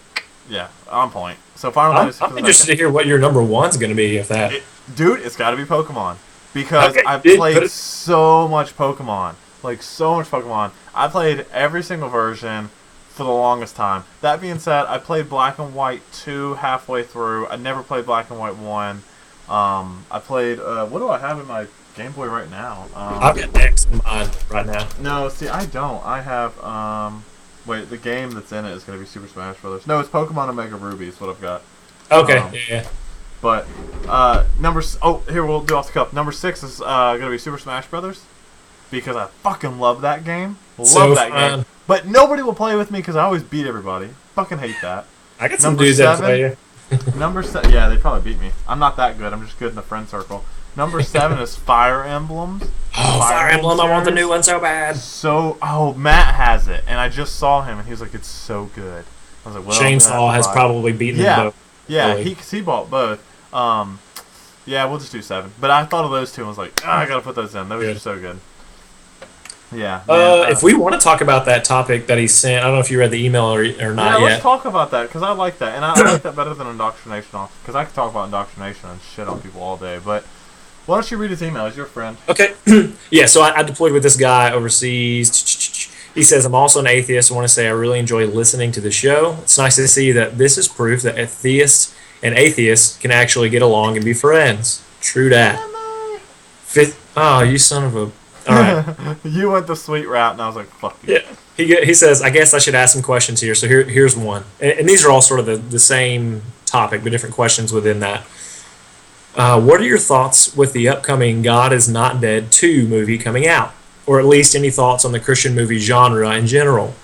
yeah, on point. So Final Fantasy. I'm interested to hear what your number 1's going to be, if that. Dude, it's got to be Pokemon because Okay, I've dude, played but it- so much Pokemon, like so much Pokemon. I played every single version for the longest time. That being said, I played Black and White 2 halfway through. I never played Black and White 1. I played. What do I have in my Game Boy right now? I've got X in mine right now. No, see, I don't. I have. Wait, the game that's in it is going to be Super Smash Brothers. No, it's Pokemon Omega Ruby is what I've got. Okay, yeah. But here we'll do off the cuff. Number 6 is gonna be Super Smash Brothers because I fucking love that game. So Love that fun. game. But nobody will play with me because I always beat everybody. Fucking hate that. I got some Number dudes that 7? play you. Number 7, yeah, they probably beat me. I'm not that good. I'm just good in the friend circle. Number 7 is Fire Emblems. Oh, Fire Emblem! I want the series. new one so bad. Matt has it, and I just saw him, and he was like, "It's so good." I was like, "Well, I'm gonna Chainsaw have has to buy it." probably beaten Yeah. them both. Yeah, Really. he bought both. Yeah, we'll just do 7. But I thought of those 2 and was like, I gotta put those in. Those Good. are so good. Yeah. man, If we want to talk about that topic that he sent, I don't know if you read the email or not let's yet. talk about that because I like that, and I like that better than indoctrination. Because I could talk about indoctrination and shit on people all day. But why don't you read his email? He's your friend. Okay. Yeah, so I deployed with this guy overseas. He says, I'm also an atheist. I want to say I really enjoy listening to the show. It's nice to see that this is proof that atheists and atheists can actually get along and be friends. True that. Oh, you son of a... All right. You went the sweet route, and I was like, fuck you. Yeah. He says, I guess I should ask some questions here. So here's one. And these are all sort of the same topic, but different questions within that. What are your thoughts with the upcoming God is Not Dead 2 movie coming out? Or at least any thoughts on the Christian movie genre in general?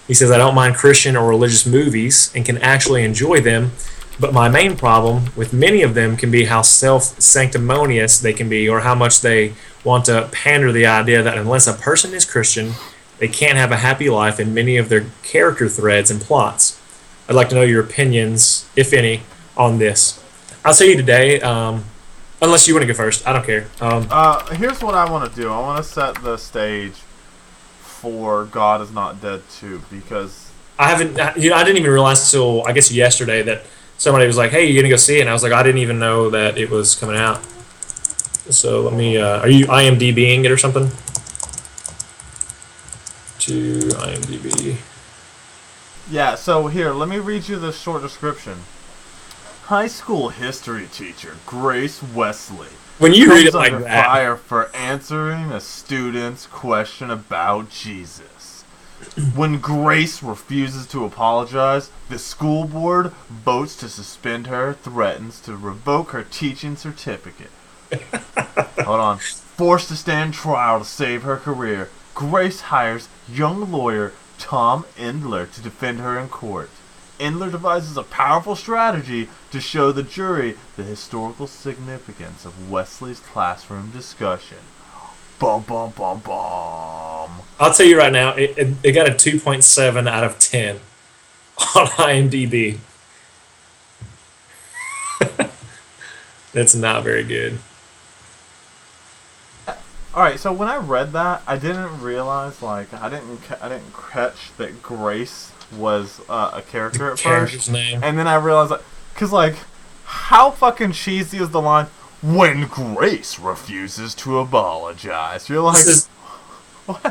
He says, I don't mind Christian or religious movies and can actually enjoy them, but my main problem with many of them can be how self-sanctimonious they can be, or how much they want to pander the idea that unless a person is Christian, they can't have a happy life in many of their character threads and plots. I'd like to know your opinions, if any, on this. I'll tell you today, unless you want to go first. I don't care. Here's what I want to do. I want to set the stage for God is Not Dead 2, because I didn't even realize until, I guess, yesterday that somebody was like, hey, you're going to go see it? And I was like, I didn't even know that it was coming out. So let me, are you IMDbing it or something? To IMDb. Yeah, so here, let me read you the short description. High school history teacher Grace Wesley When you read it comes like under that, fire for answering a student's question about Jesus. When Grace refuses to apologize, the school board votes to suspend her, threatens to revoke her teaching certificate. Hold on. Forced to stand trial to save her career, Grace hires young lawyer Tom Endler to defend her in court. Endler devises a powerful strategy to show the jury the historical significance of Wesley's classroom discussion. Bum bum bum bum. I'll tell you right now, it got a 2.7 out of 10 on IMDb. That's not very good. All right, so when I read that, I didn't realize, like, I didn't catch that Grace was a character at Character's first, name. and then I realized, like, cause like, how fucking cheesy is the line? When Grace refuses to apologize, you're like,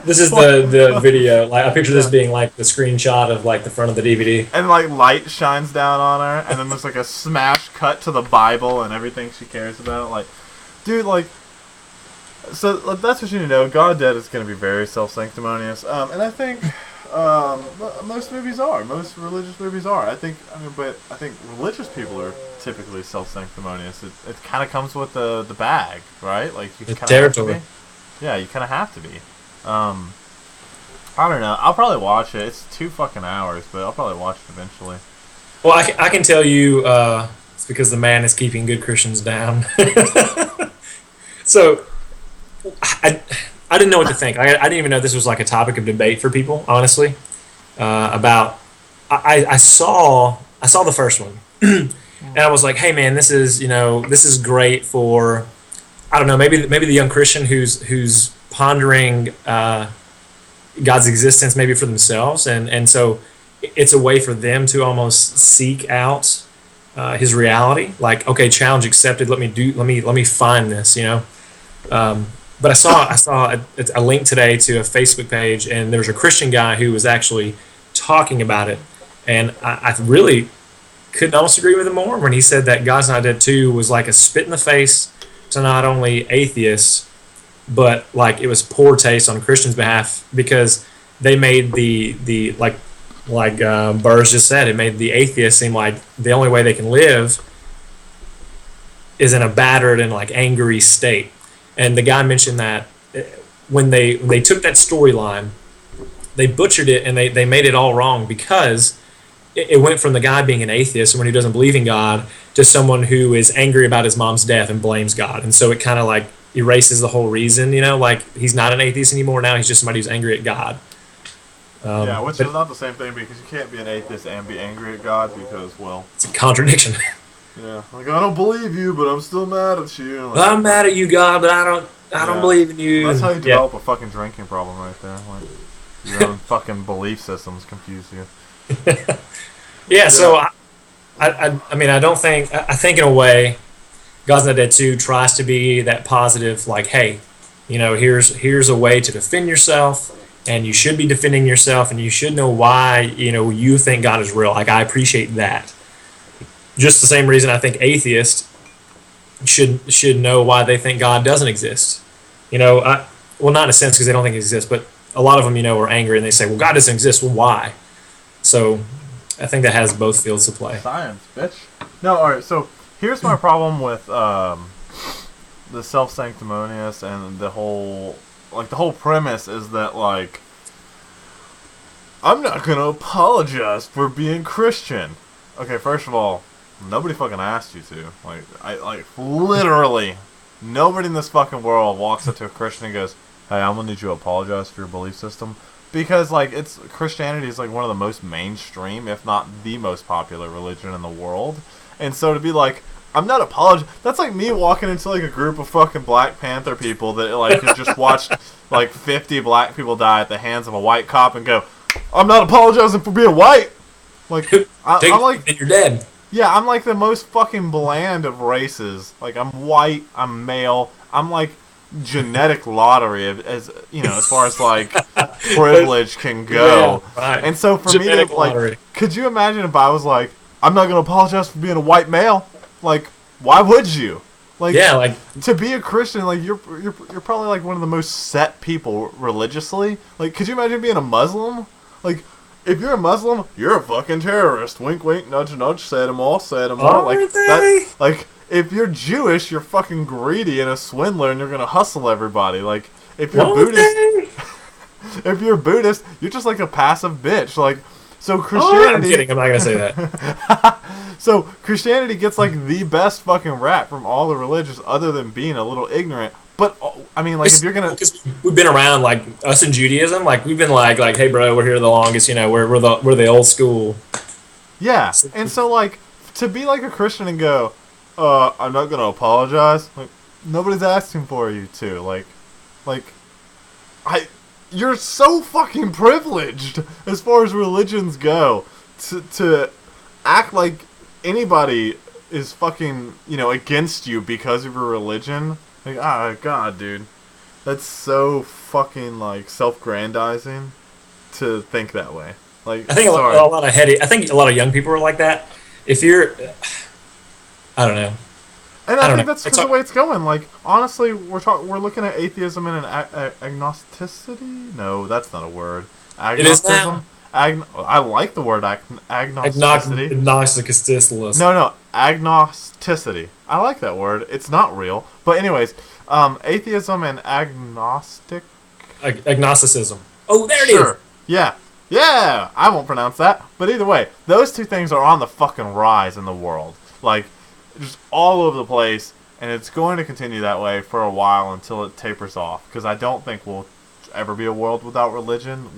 This is the video. Like, I picture this being like the screenshot of like the front of the DVD. and like light shines down on her, and then there's like a smash cut to the Bible and everything she cares about. Like, dude, like. So that's what you need to know. God Dead is going to be very self-sanctimonious, and I think most movies are. Most religious movies are. I think religious people are typically self-sanctimonious. It kind of comes with the bag, right? Like you kind of have to be. Yeah, you kind of have to be. I don't know. I'll probably watch it. It's 2 fucking hours, but I'll probably watch it eventually. Well, I can tell you, it's because the man is keeping good Christians down. So. I didn't know what to think. I didn't even know this was like a topic of debate for people, honestly. About I saw the first one, and I was like, hey man, this is great for, I don't know, maybe the young Christian who's pondering God's existence maybe for themselves, and so it's a way for them to almost seek out His reality. Like, okay, challenge accepted. Let me find this. But I saw a link today to a Facebook page, and there was a Christian guy who was actually talking about it, and I really couldn't almost agree with him more when he said that God's Not Dead 2 was like a spit in the face to not only atheists, but like it was poor taste on Christians' behalf, because they made the like Burrs just said, it made the atheists seem like the only way they can live is in a battered and like angry state. And the guy mentioned that when they took that storyline, they butchered it and they made it all wrong, because it went from the guy being an atheist, someone who doesn't believe in God, to someone who is angry about his mom's death and blames God. And so it kind of like erases the whole reason, like he's not an atheist anymore. Now he's just somebody who's angry at God. Yeah, which is not the same thing, because you can't be an atheist and be angry at God, because, well, it's a contradiction. Yeah, like, I don't believe you, but I'm still mad at you. Like, I'm mad at you, God, but I don't believe in you. That's how you develop a fucking drinking problem right there. Like, your own fucking belief systems confuse you. Yeah, so I mean, I think in a way, God's Not Dead 2 tries to be that positive, like, hey, here's a way to defend yourself, and you should be defending yourself, and you should know why, you think God is real. Like, I appreciate that. Just the same reason I think atheists should know why they think God doesn't exist. Well, not in a sense because they don't think it exists, but a lot of them, are angry and they say, well, God doesn't exist. Well, why? So I think that has both fields to play. Science, bitch. No, all right. So here's my problem with the self-sanctimonious and the whole premise is that like I'm not gonna apologize for being Christian. Okay, first of all, nobody fucking asked you to. Like literally nobody in this fucking world walks up to a Christian and goes, "Hey, I'm gonna need you to apologize for your belief system." Because like Christianity is like one of the most mainstream, if not the most popular religion in the world. And so to be like, I'm not apologizing. That's like me walking into like a group of fucking Black Panther people that like had just watched like 50 black people die at the hands of a white cop and go, I'm not apologizing for being white. Like I'm like, and you're dead. Yeah, I'm like the most fucking bland of races. Like I'm white, I'm male, I'm like genetic lottery as you know, as far as like privilege can go. Yeah, right. And so for Genetic me to like, lottery. could you imagine if I was like, I'm not gonna apologize for being a white male? Like, why would you? Like, yeah, like to be a Christian, like you're probably like one of the most set people religiously. Like, could you imagine being a Muslim? Like, if you're a Muslim, you're a fucking terrorist. Wink, wink, nudge, nudge. Say them all. Say them all. Like that. Like, if you're Jewish, you're fucking greedy and a swindler, and you're gonna hustle everybody. Like, if you're if you're Buddhist, you're just like a passive bitch. Like, so Christianity. I'm kidding. I'm not gonna say that. So Christianity gets like the best fucking rap from all the religions, other than being a little ignorant. But I mean, like, if you're gonna, because we've been around, like us in Judaism, like we've been like, hey, bro, we're here the longest. You know, we're the old school. Yeah, and so like to be like a Christian and go, I'm not gonna apologize. Like, nobody's asking for you to. You're so fucking privileged as far as religions go to act like anybody is fucking, you know, against you because of your religion. Like, God, dude. That's so fucking, like, self-grandizing to think that way. Like, I think a lot of I think a lot of young people are like that. If you're, I don't know. And I think that's the way it's going. Like, honestly, we're looking at atheism and an agnosticity? No, that's not a word. Agnosticism? It is now. I like the word agnosticity. Agnosticist. No, agnosticity. I like that word. It's not real. But anyways, atheism and agnosticism. Oh, there it is. Yeah. Yeah, I won't pronounce that. But either way, those two things are on the fucking rise in the world. Like, just all over the place. And it's going to continue that way for a while until it tapers off. Because I don't think we'll ever be a world without religion.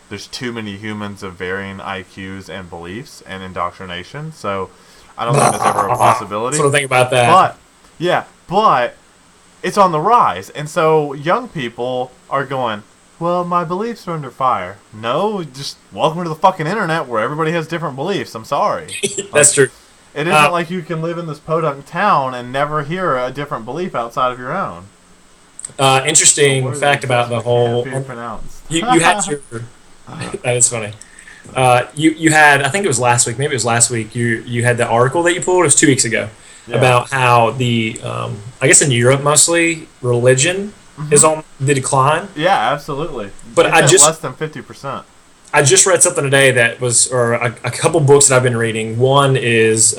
There's too many humans of varying IQs and beliefs and indoctrination, so I don't think that's ever a possibility. That's what I think about that. But it's on the rise, and so young people are going, well, my beliefs are under fire. No, just welcome to the fucking internet where everybody has different beliefs. I'm sorry. That's true. It isn't like you can live in this podunk town and never hear a different belief outside of your own. Interesting fact about the whole... You had your... That is funny. You had, I think it was last week, maybe it was last week, you had the article that you pulled, it was 2 weeks ago, about how the, I guess in Europe mostly, religion is on the decline. Yeah, absolutely. But less than 50%. I just read something today that was, or a couple books that I've been reading. One is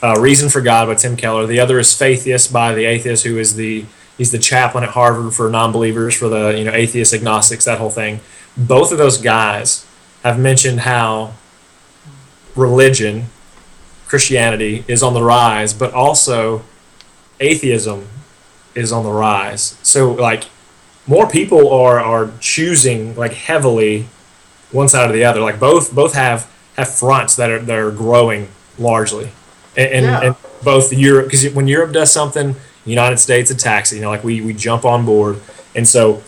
Reason for God by Tim Keller. The other is Faithiest by the Atheist, who is he's the chaplain at Harvard for non-believers, for the atheists, agnostics, that whole thing. Both of those guys have mentioned how religion, Christianity, is on the rise, but also atheism is on the rise. So, like, more people are choosing, like, heavily one side or the other. Like, both have fronts that are growing largely. And both Europe, because when Europe does something, the United States attacks it. Like, we jump on board. And so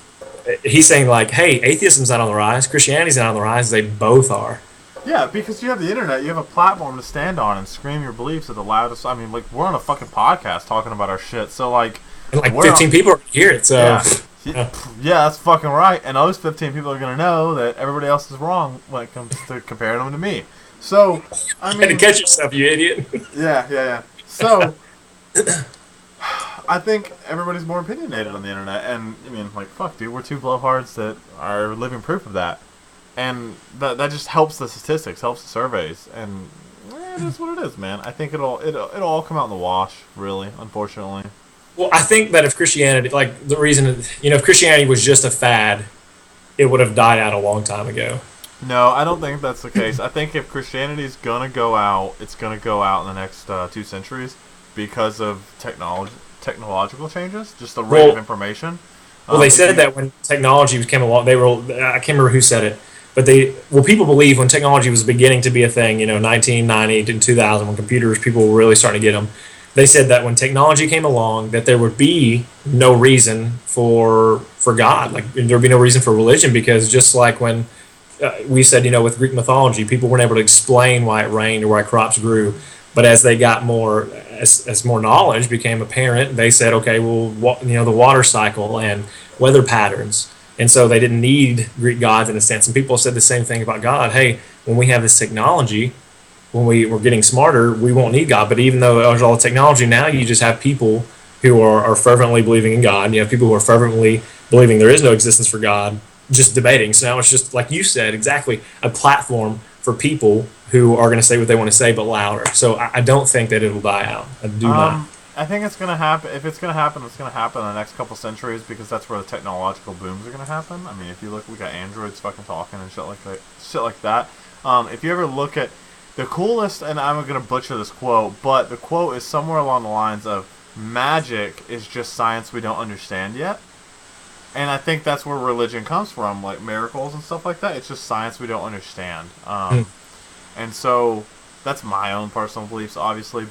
he's saying, like, hey, atheism's not on the rise, Christianity's not on the rise. They both are. Yeah, because you have the internet, you have a platform to stand on and scream your beliefs at the loudest. I mean, like, we're on a fucking podcast talking about our shit, so, like... And, like, 15 people are going to hear it, so... Yeah, that's fucking right. And those 15 people are going to know that everybody else is wrong when it comes to comparing them to me. So, I mean... You had to catch yourself, you idiot. Yeah. So... I think everybody's more opinionated on the internet, and I mean, like, fuck, dude, we're two blowhards that are living proof of that, and that just helps the statistics, helps the surveys, and it is what it is, man. I think it'll all come out in the wash, really, unfortunately. Well, I think that if Christianity, like the reason, if Christianity was just a fad, it would have died out a long time ago. No, I don't think that's the case. I think if Christianity's gonna go out, it's gonna go out in the next 2 centuries because of technological changes, just the rate of information. Well, they said that when technology came along, I can't remember who said it, but people believe when technology was beginning to be a thing, 1990 to 2000, when people were really starting to get them. They said that when technology came along, that there would be no reason for God, like there would be no reason for religion, because just like when we said, with Greek mythology, people weren't able to explain why it rained or why crops grew. But as they got as more knowledge became apparent, they said, okay, well, the water cycle and weather patterns. And so they didn't need Greek gods in a sense. And people said the same thing about God. Hey, when we have this technology, when we're getting smarter, we won't need God. But even though there's all the technology, now you just have people who are fervently believing in God. You have people who are fervently believing there is no existence for God, just debating. So now it's just, like you said, exactly a platform for people who are going to say what they want to say, but louder. So I don't think that it'll die out. I do not. I think it's going to happen. If it's going to happen, it's going to happen in the next couple centuries, because that's where the technological booms are going to happen. I mean, if you look, we got androids fucking talking and shit like that. If you ever look at the coolest, and I'm going to butcher this quote, but the quote is somewhere along the lines of, magic is just science we don't understand yet. And I think that's where religion comes from, like miracles and stuff like that. It's just science we don't understand. And so that's my own personal beliefs, obviously.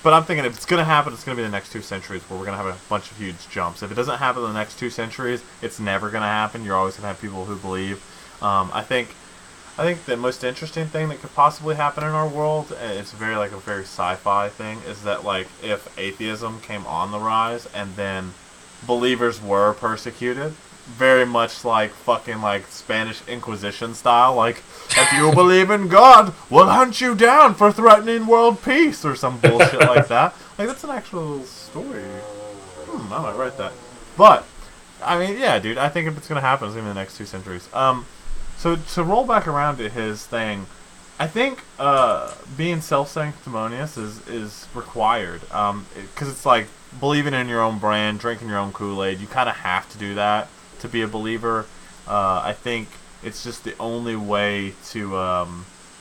But I'm thinking if it's going to happen, it's going to be the next 2 centuries where we're going to have a bunch of huge jumps. If it doesn't happen in the next 2 centuries, it's never going to happen. You're always going to have people who believe. I think the most interesting thing that could possibly happen in our world, and it's a very sci-fi thing, is that like if atheism came on the rise and then believers were persecuted, very much like fucking like Spanish Inquisition style, like if you believe in God, we'll hunt you down for threatening world peace or some bullshit like that. Like that's an actual story. I might write that. But I mean, yeah, dude, I think if it's gonna happen, it's gonna be in the next 2 centuries. So to roll back around to his thing, I think being self-sanctimonious is required, because it's like believing in your own brand, drinking your own Kool-Aid. You kind of have to do that to be a believer. I think it's just the only way to a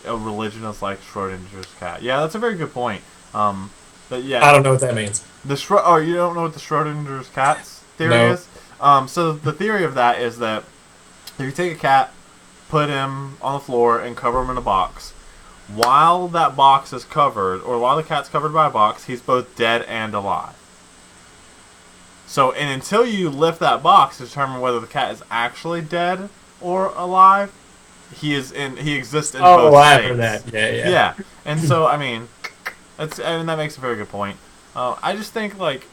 religion is like Schrodinger's cat. Yeah, that's a very good point. But yeah, I don't know what that means. You don't know what the Schrodinger's cat's theory is? So the theory of that is that if you take a cat, put him on the floor, and cover him in a box, while that box is covered, or while the cat's covered by a box, he's both dead and alive. So, and until you lift that box to determine whether the cat is actually dead or alive, he exists in both states. After that, yeah. Yeah, and so I mean, that makes a very good point. I just think like.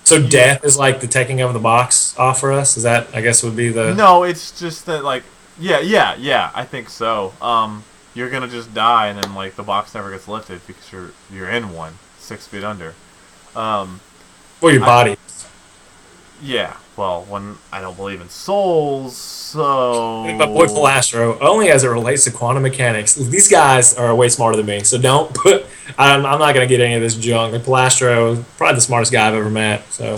So death is like the taking of the box off for us. Is that, I guess, would be the. No, it's just that like, yeah. I think so. You're gonna just die, and then like the box never gets lifted because you're in one 6 feet under. Well, your body. Yeah, well, when I don't believe in souls, so... My boy Palastro, only as it relates to quantum mechanics. These guys are way smarter than me, so don't put... I'm not going to get any of this junk. Like Palastro is probably the smartest guy I've ever met, so...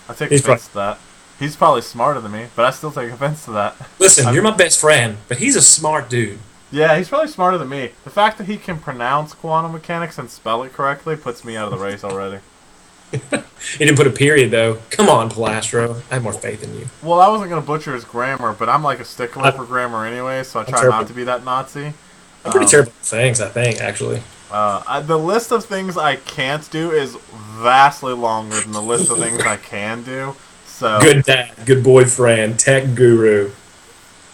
I take offense to that. He's probably smarter than me, but I still take offense to that. Listen, you're my best friend, but he's a smart dude. Yeah, he's probably smarter than me. The fact that he can pronounce quantum mechanics and spell it correctly puts me out of the race already. He didn't put a period, though. Come on, Palastro. I have more faith in you. Well, I wasn't going to butcher his grammar, but I'm like a stickler for grammar anyway, so I try not to be that Nazi. I'm pretty terrible at things, I think, actually. The list of things I can't do is vastly longer than the list of things I can do. So good dad, good boyfriend, tech guru.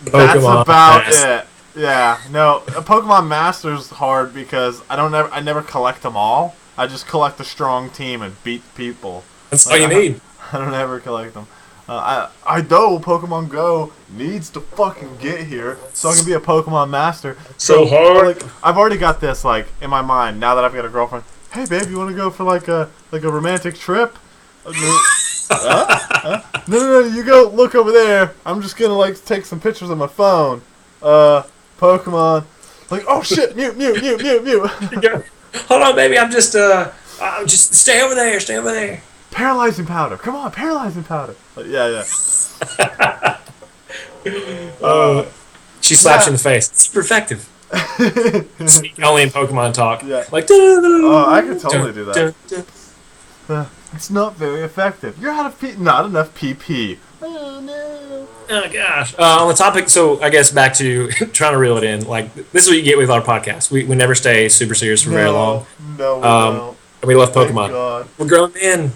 Pokemon that's about master. It. Yeah, no, Pokemon Master's hard because I never collect them all. I just collect a strong team and beat people. That's all you need. I don't ever collect them. I know Pokemon Go needs to fucking get here so I can be a Pokemon Master. So hard. Like, I've already got this like in my mind now that I've got a girlfriend. Hey babe, you want to go for like a romantic trip? No, you go look over there. I'm just gonna like take some pictures on my phone. Pokemon. Like, oh shit, mute. Hold on, baby. I'm just stay over there. Stay over there. Paralyzing powder. Come on, paralyzing powder. Like, yeah. She slaps you in the face. It's super effective. Speak only in Pokemon talk. Yeah. Like. Oh, I could totally do that. It's not very effective. You're out of not enough PP. Oh no. Oh gosh. On the topic, so I guess back to trying to reel it in. Like this is what you get with our podcast. We never stay super serious for very long. No, we don't. And we love Pokemon. God. We're grown men.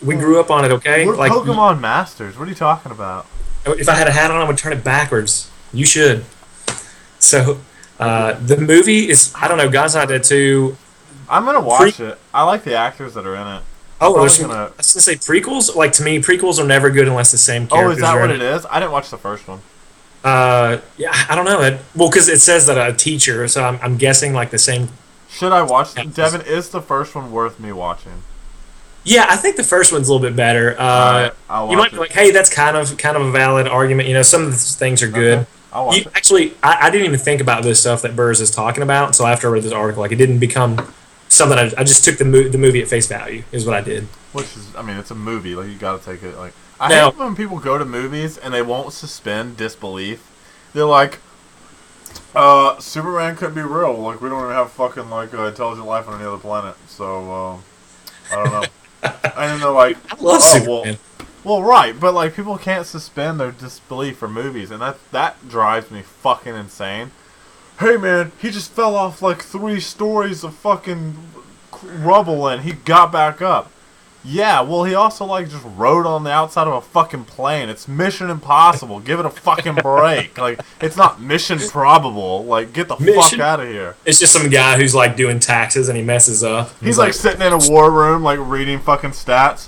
We grew up on it. Okay. We're Pokemon masters. What are you talking about? If I had a hat on, I would turn it backwards. You should. So, the movie is, I don't know, God's Not Dead 2. I'm going to watch it. I like the actors that are in it. Oh, I was going to say prequels. Like, to me, prequels are never good unless the same characters. Oh, is that what it is? I didn't watch the first one. Yeah, I don't know. Well, because it says that a teacher, so I'm guessing, like, the same. Should I watch it? Devin, is the first one worth me watching? Yeah, I think the first one's a little bit better. You might be like, hey, that's kind of a valid argument. You know, some of the things are good. Okay. I'll watch it. Actually, I didn't even think about this stuff that Burrs is talking about until after I read this article. Like, it didn't become something I just took the movie at face value is what I did. Which is, I mean, it's a movie. Like, you got to take it. Like, I hate when people go to movies and they won't suspend disbelief. They're like, Superman could be real. Like, we don't even have fucking like intelligent life on any other planet. So, I don't know. And then they're like, I love Superman. Well, right, but like people can't suspend their disbelief for movies, and that drives me fucking insane. Hey man, he just fell off like 3 stories of fucking rubble and he got back up. Yeah, well he also like just rode on the outside of a fucking plane. It's Mission Impossible. Give it a fucking break. Like it's not Mission Probable. Like get the fuck out of here. It's just some guy who's like doing taxes and he messes up. He's like sitting in a war room like reading fucking stats.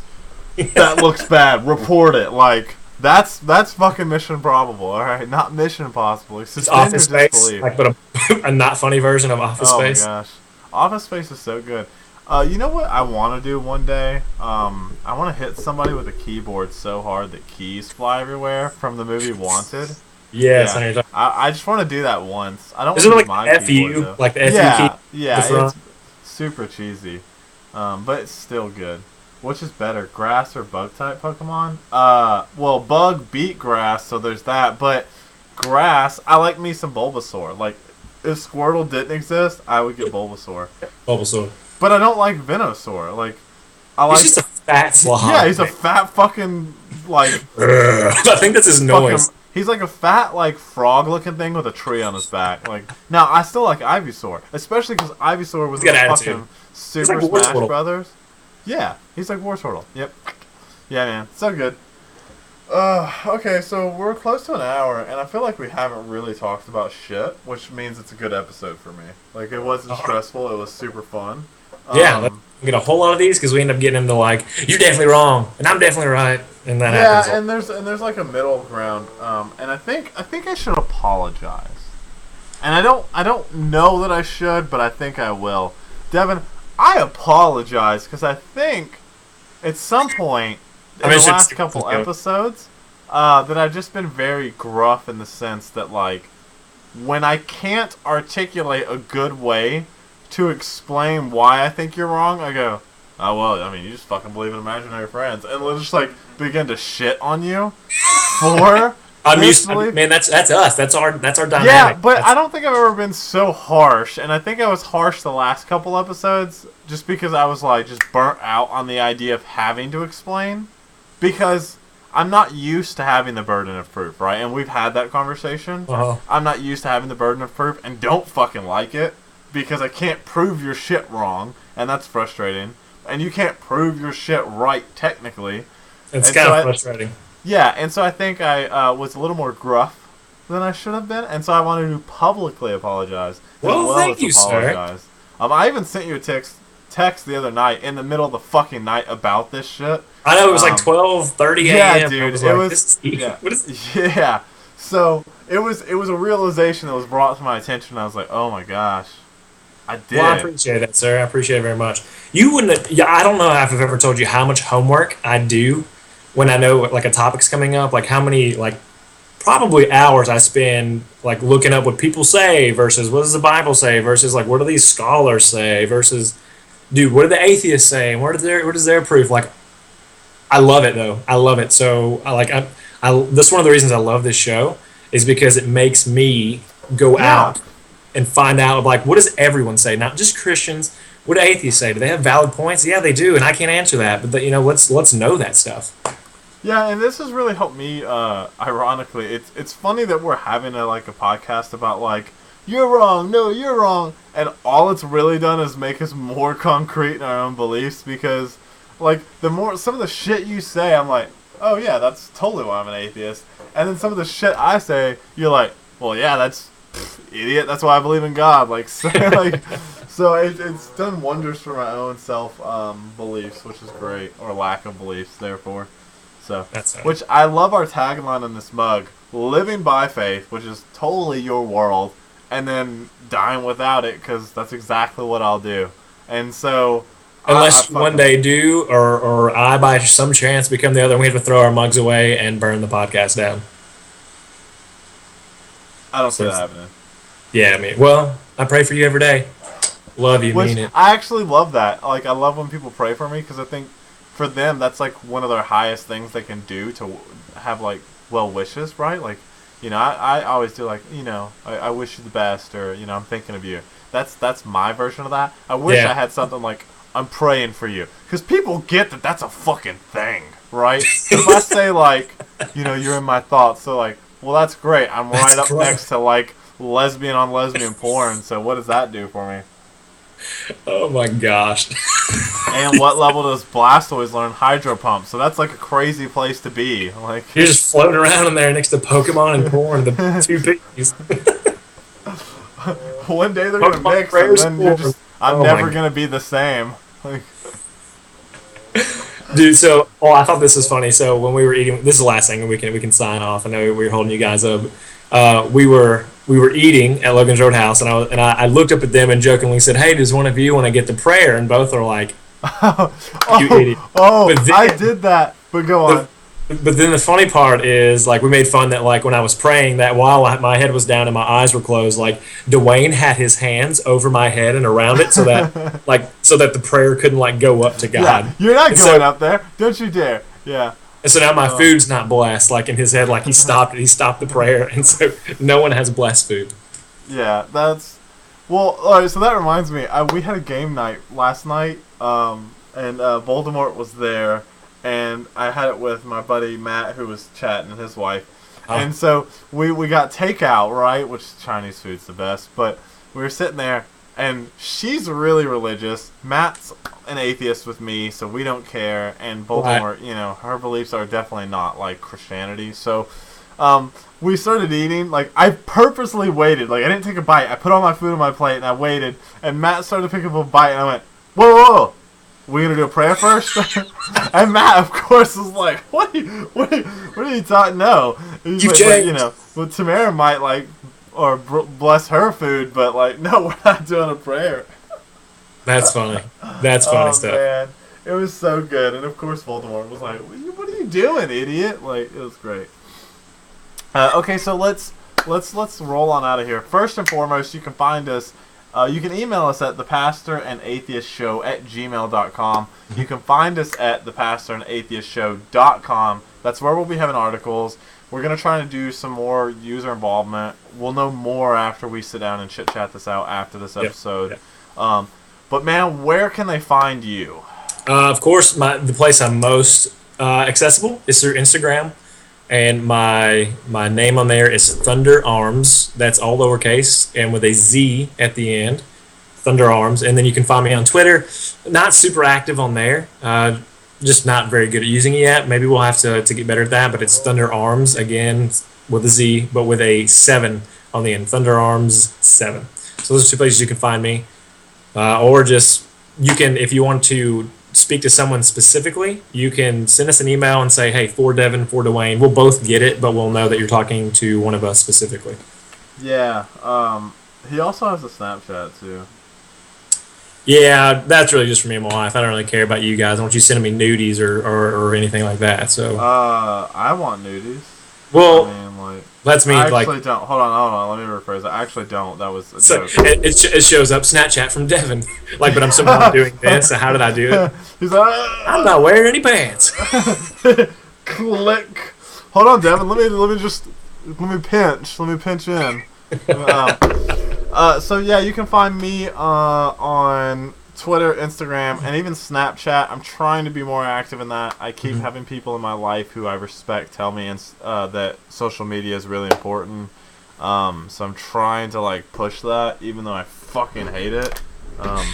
That looks bad. Report it. Like that's fucking Mission Probable. All right, not Mission Impossible. It's Office Space, like, but a not funny version of Office Space. Oh my gosh, Office Space is so good. You know what I want to do one day? I want to hit somebody with a keyboard so hard that keys fly everywhere from the movie Wanted. Yes, yeah. I just want to do that once. I don't. Isn't it want like my FU, keyboard, like the FU key? Yeah, it's super cheesy, but it's still good. Which is better, grass or bug type Pokemon? Well, bug beat grass, so there's that. But grass, I like me some Bulbasaur. Like, if Squirtle didn't exist, I would get Bulbasaur. Bulbasaur. But I don't like Venusaur. Like, I like. He's just a fat slob. Yeah, he's a fat fucking like. I think that's his noise. He's like a fat like frog-looking thing with a tree on his back. Like, now I still like Ivysaur, especially because Ivysaur was in fucking Super Smash Brothers. Yeah, he's like Wartortle. Yep. Yeah, man. So good. Okay, so we're close to an hour, and I feel like we haven't really talked about shit, which means it's a good episode for me. Like, it wasn't stressful. It was super fun. Yeah, let's get a whole lot of these because we end up getting into like, you're definitely wrong, and I'm definitely right, and that happens. Yeah, and there's like a middle ground, and I think I should apologize. And I don't know that I should, but I think I will. Devin, I apologize because I think at some point in the last couple episodes that I've just been very gruff in the sense that like when I can't articulate a good way to explain why I think you're wrong, I go, oh well, I mean you just fucking believe in imaginary friends, and they'll just like begin to shit on you for. I'm used to, man, that's us. That's our dynamic. Yeah, but I don't think I've ever been so harsh, and I think I was harsh the last couple episodes just because I was like just burnt out on the idea of having to explain because I'm not used to having the burden of proof, right? And we've had that conversation. Uh-huh. I'm not used to having the burden of proof and don't fucking like it because I can't prove your shit wrong, and that's frustrating. And you can't prove your shit right technically. It's kind of frustrating. Yeah, and so I think I was a little more gruff than I should have been, and so I wanted to publicly apologize. Well, thank you, sir. I even sent you a text the other night in the middle of the fucking night about this shit. I know it was like 12:30 a.m. Yeah, dude, Yeah. So it was a realization that was brought to my attention. I was like, oh my gosh, I did. Well, I appreciate that, sir. I appreciate it very much. You wouldn't. Yeah, I don't know if I've ever told you how much homework I do when I know like a topic's coming up. Like how many like probably hours I spend like looking up what people say versus what does the Bible say versus like what do these scholars say versus dude, what do the atheists say and what is their proof? Like I love it though. I love it. So I that's one of the reasons I love this show is because it makes me go Yeah. out and find out like what does everyone say, not just Christians. What do atheists say? Do they have valid points? Yeah, they do, and I can't answer that. But let's know that stuff. Yeah, and this has really helped me. Ironically, it's funny that we're having a podcast about like you're wrong, no, you're wrong, and all it's really done is make us more concrete in our own beliefs because like the more some of the shit you say, I'm like, oh yeah, that's totally why I'm an atheist, and then some of the shit I say, you're like, well yeah, that's idiot. That's why I believe in God. Like so, it's done wonders for my own self beliefs, which is great, or lack of beliefs, therefore. So, which I love our tagline on this mug: "Living by faith," which is totally your world, and then dying without it, because that's exactly what I'll do. And so, Unless one day do, or I by some chance become the other, and we have to throw our mugs away and burn the podcast down. I don't see that happening. Yeah, I mean, well, I pray for you every day. Love you, mean it. I actually love that. Like, I love when people pray for me because I think for them that's like one of their highest things they can do to have like well wishes, right? Like, you know, I always do like, you know, I wish you the best, or you know, I'm thinking of you. That's my version of that. I wish I had something like I'm praying for you, because people get that that's a fucking thing, right? If I say like, you know, you're in my thoughts, so like, well, that's great. I'm right up next to like lesbian on lesbian porn. So what does that do for me? Oh my gosh. And what level does Blastoise learn hydro pump? So that's like a crazy place to be. Like you're just floating around in there next to Pokemon and porn, the two piggies. One day they're gonna mix, and then you're just, I'm never gonna be the same. Like, dude, so I thought this was funny. So when we were eating, this is the last thing, and we can sign off. I know we were holding you guys up. We were eating at Logan's Roadhouse, and I looked up at them and jokingly said, "Hey, does one of you want to get the prayer?" And both are like, "You idiot!" I did that. But go on. But then the funny part is, like, we made fun that, like, when I was praying, that while my head was down and my eyes were closed, like, DeWayne had his hands over my head and around it so that the prayer couldn't, like, go up to God. Yeah, you're not going up there. Don't you dare. Yeah. And so now my food's not blessed, like, in his head, like, he stopped the prayer, and so no one has blessed food. Yeah, that's... Well, all right, so that reminds me, we had a game night last night, and Voldemort was there, and I had it with my buddy Matt, who was chatting, and his wife. Oh. And so we got takeout, right? Which Chinese food's the best. But we were sitting there, and she's really religious. Matt's an atheist with me, so we don't care. And Voldemort, you know, her beliefs are definitely not like Christianity. So we started eating. Like, I purposely waited. Like, I didn't take a bite. I put all my food on my plate, and I waited. And Matt started to pick up a bite, and I went, whoa, whoa. We gonna do a prayer first? And Matt, of course, was like, "What are you talking? No." He's like, you know, well, Tamara might like or bless her food, but like, no, we're not doing a prayer. That's funny. That's funny stuff. Man, it was so good, and of course, Voldemort was like, "What are you doing, idiot?" Like, it was great. Okay, so let's roll on out of here. First and foremost, you can find us. You can email us at thepastoranatheistshow@gmail.com. You can find us at thepastoranatheistshow.com. That's where we'll be having articles. We're going to try to do some more user involvement. We'll know more after we sit down and chit-chat this out after this episode. Yep. But, man, where can they find you? Of course, the place I'm most accessible is through Instagram. And my name on there is Thunder Arms. That's all lowercase and with a Z at the end. Thunder Arms. And then you can find me on Twitter. Not super active on there. Just not very good at using it yet. Maybe we'll have to get better at that. But it's Thunder Arms, again, with a Z, but with a 7 on the end. Thunder Arms 7. So those are two places you can find me. Or just, you can, if you want to speak to someone specifically, you can send us an email and say, hey, for Devan, for DeWayne. We'll both get it, but we'll know that you're talking to one of us specifically. Yeah. He also has a Snapchat, too. Yeah, that's really just for me and my wife. I don't really care about you guys. I want you sending me nudies or anything like that. So I want nudies. Well, I mean, Like, That's me. I Like, actually don't. Hold on. Let me rephrase it. I actually don't. That was a so joke. it shows up Snapchat from Devan. Like, but I'm somehow doing this. And how did I do it? He's like, I'm not wearing any pants. click. Hold on, Devin. Let me pinch in. So yeah, you can find me on Twitter, Instagram, and even Snapchat. I'm trying to be more active in that. I keep having people in my life who I respect tell me that social media is really important. So I'm trying to like push that, even though I fucking hate it.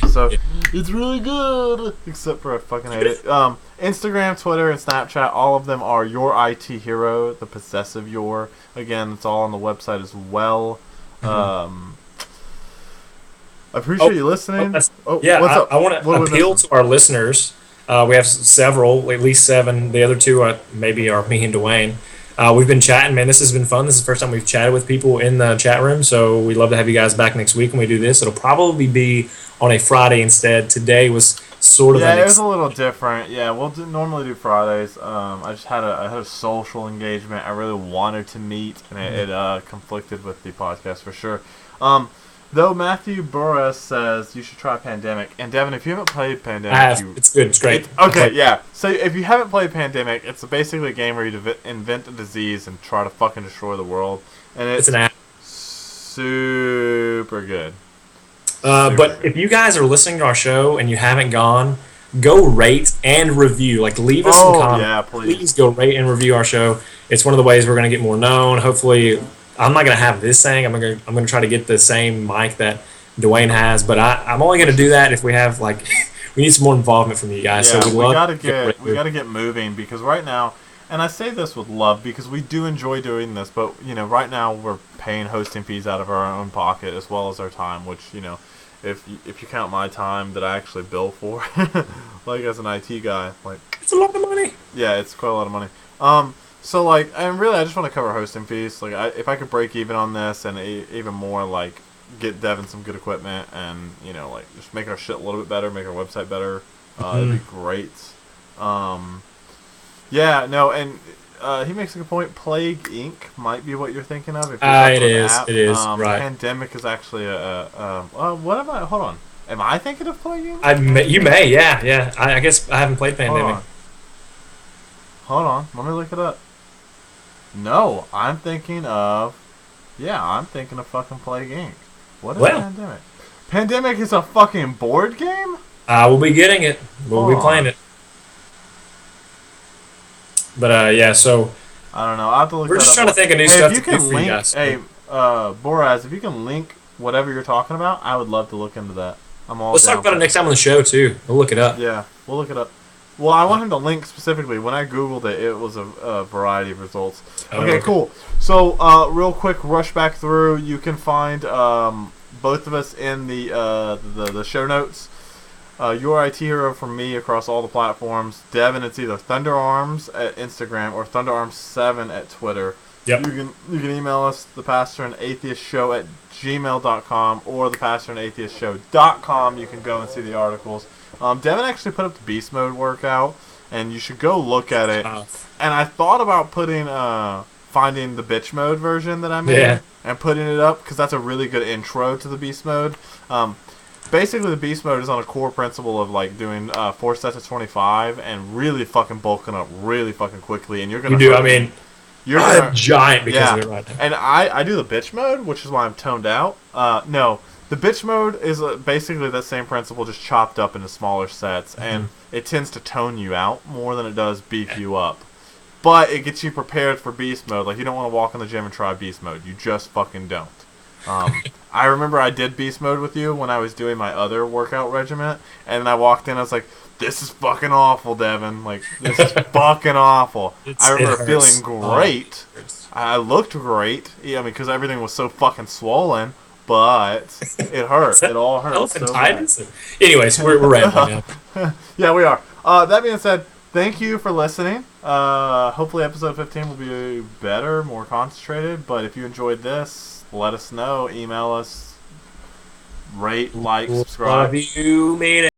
So it's really good, except for I fucking hate it. Instagram, Twitter, and Snapchat, all of them are Your IT Hero, the possessive Your. Again, it's all on the website as well. I appreciate you listening. What's up? I want to appeal to our listeners. We have several, at least 7. The other 2 maybe are me and DeWayne. We've been chatting, man. This has been fun. This is the first time we've chatted with people in the chat room, so we'd love to have you guys back next week when we do this. It'll probably be on a Friday instead. Today was sort of it was a little different. Yeah, we'll normally do Fridays. I had a social engagement I really wanted to meet, and it conflicted with the podcast for sure. Though Matthew Burris says you should try Pandemic, and Devin, if you haven't played Pandemic, I have. It's good. It's great. Yeah. So if you haven't played Pandemic, it's basically a game where you invent a disease and try to fucking destroy the world, and it's an app. Super good. But if you guys are listening to our show and you haven't gone, go rate and review. Like, leave us some comments. Yeah, please go rate and review our show. It's one of the ways we're going to get more known. Hopefully, I'm not going to have this thing. I'm going to try to get the same mic that DeWayne has, but I'm only going to do that if we have we need some more involvement from you guys. Yeah, so we gotta get moving, because right now, and I say this with love because we do enjoy doing this, but right now we're paying hosting fees out of our own pocket as well as our time, which if you count my time that I actually bill for, like as an IT guy, it's a lot of money. Yeah, it's quite a lot of money. So and really, I just want to cover hosting fees. If I could break even on this and even more, get Devin some good equipment and just make our shit a little bit better, make our website better, it'd be great. He makes a good point. Plague Inc. might be what you're thinking of. If it is. It is. Right. Pandemic is actually what am I? Hold on. Am I thinking of Plague Inc.? You may. Yeah. I guess I haven't played Pandemic. Hold on. Let me look it up. No, I'm thinking of fucking Plague Inc. What is Pandemic? Pandemic is a fucking board game? I will be getting it. We'll be playing it. But so I don't know. I'll have to look. We're just trying to think of new stuff to do for you guys. Hey, Boraz, if you can link whatever you're talking about, I would love to look into that. Let's talk about it next time on the show too. We'll look it up. Yeah, we'll look it up. Well, I want him to link specifically. When I googled it, it was a variety of results. Okay, cool. So, real quick, rush back through. You can find both of us in the show notes. Your IT Hero from me across all the platforms. Devin, it's either Thunder Arms at Instagram or Thunder Arms 7 at Twitter. Yep. You can email us, thepastoranatheistshow@gmail.com or thepastoranatheistshow.com. You can go and see the articles. Devin actually put up the Beast Mode workout, and you should go look at it. And I thought about finding the Bitch Mode version that I made and putting it up, because that's a really good intro to the Beast Mode. Basically, the Beast Mode is on a core principle of doing 4 sets of 25 and really fucking bulking up really fucking quickly. And you're gonna I'm giant because of it right now. And I do the Bitch Mode, which is why I'm toned out. No. The Bitch Mode is basically that same principle, just chopped up into smaller sets, and it tends to tone you out more than it does beef you up. But it gets you prepared for Beast Mode. You don't want to walk in the gym and try Beast Mode. You just fucking don't. I remember I did Beast Mode with you when I was doing my other workout regimen, and I walked in, I was like, this is fucking awful, Devin. This is fucking awful. I remember feeling great. I looked great. Yeah, because everything was so fucking swollen. But it hurt. It all hurt. So anyways, we're rambling now. Yeah, we are. That being said, thank you for listening. Hopefully episode 15 will be better, more concentrated. But if you enjoyed this, let us know. Email us. Rate, like, subscribe. Love you, made it.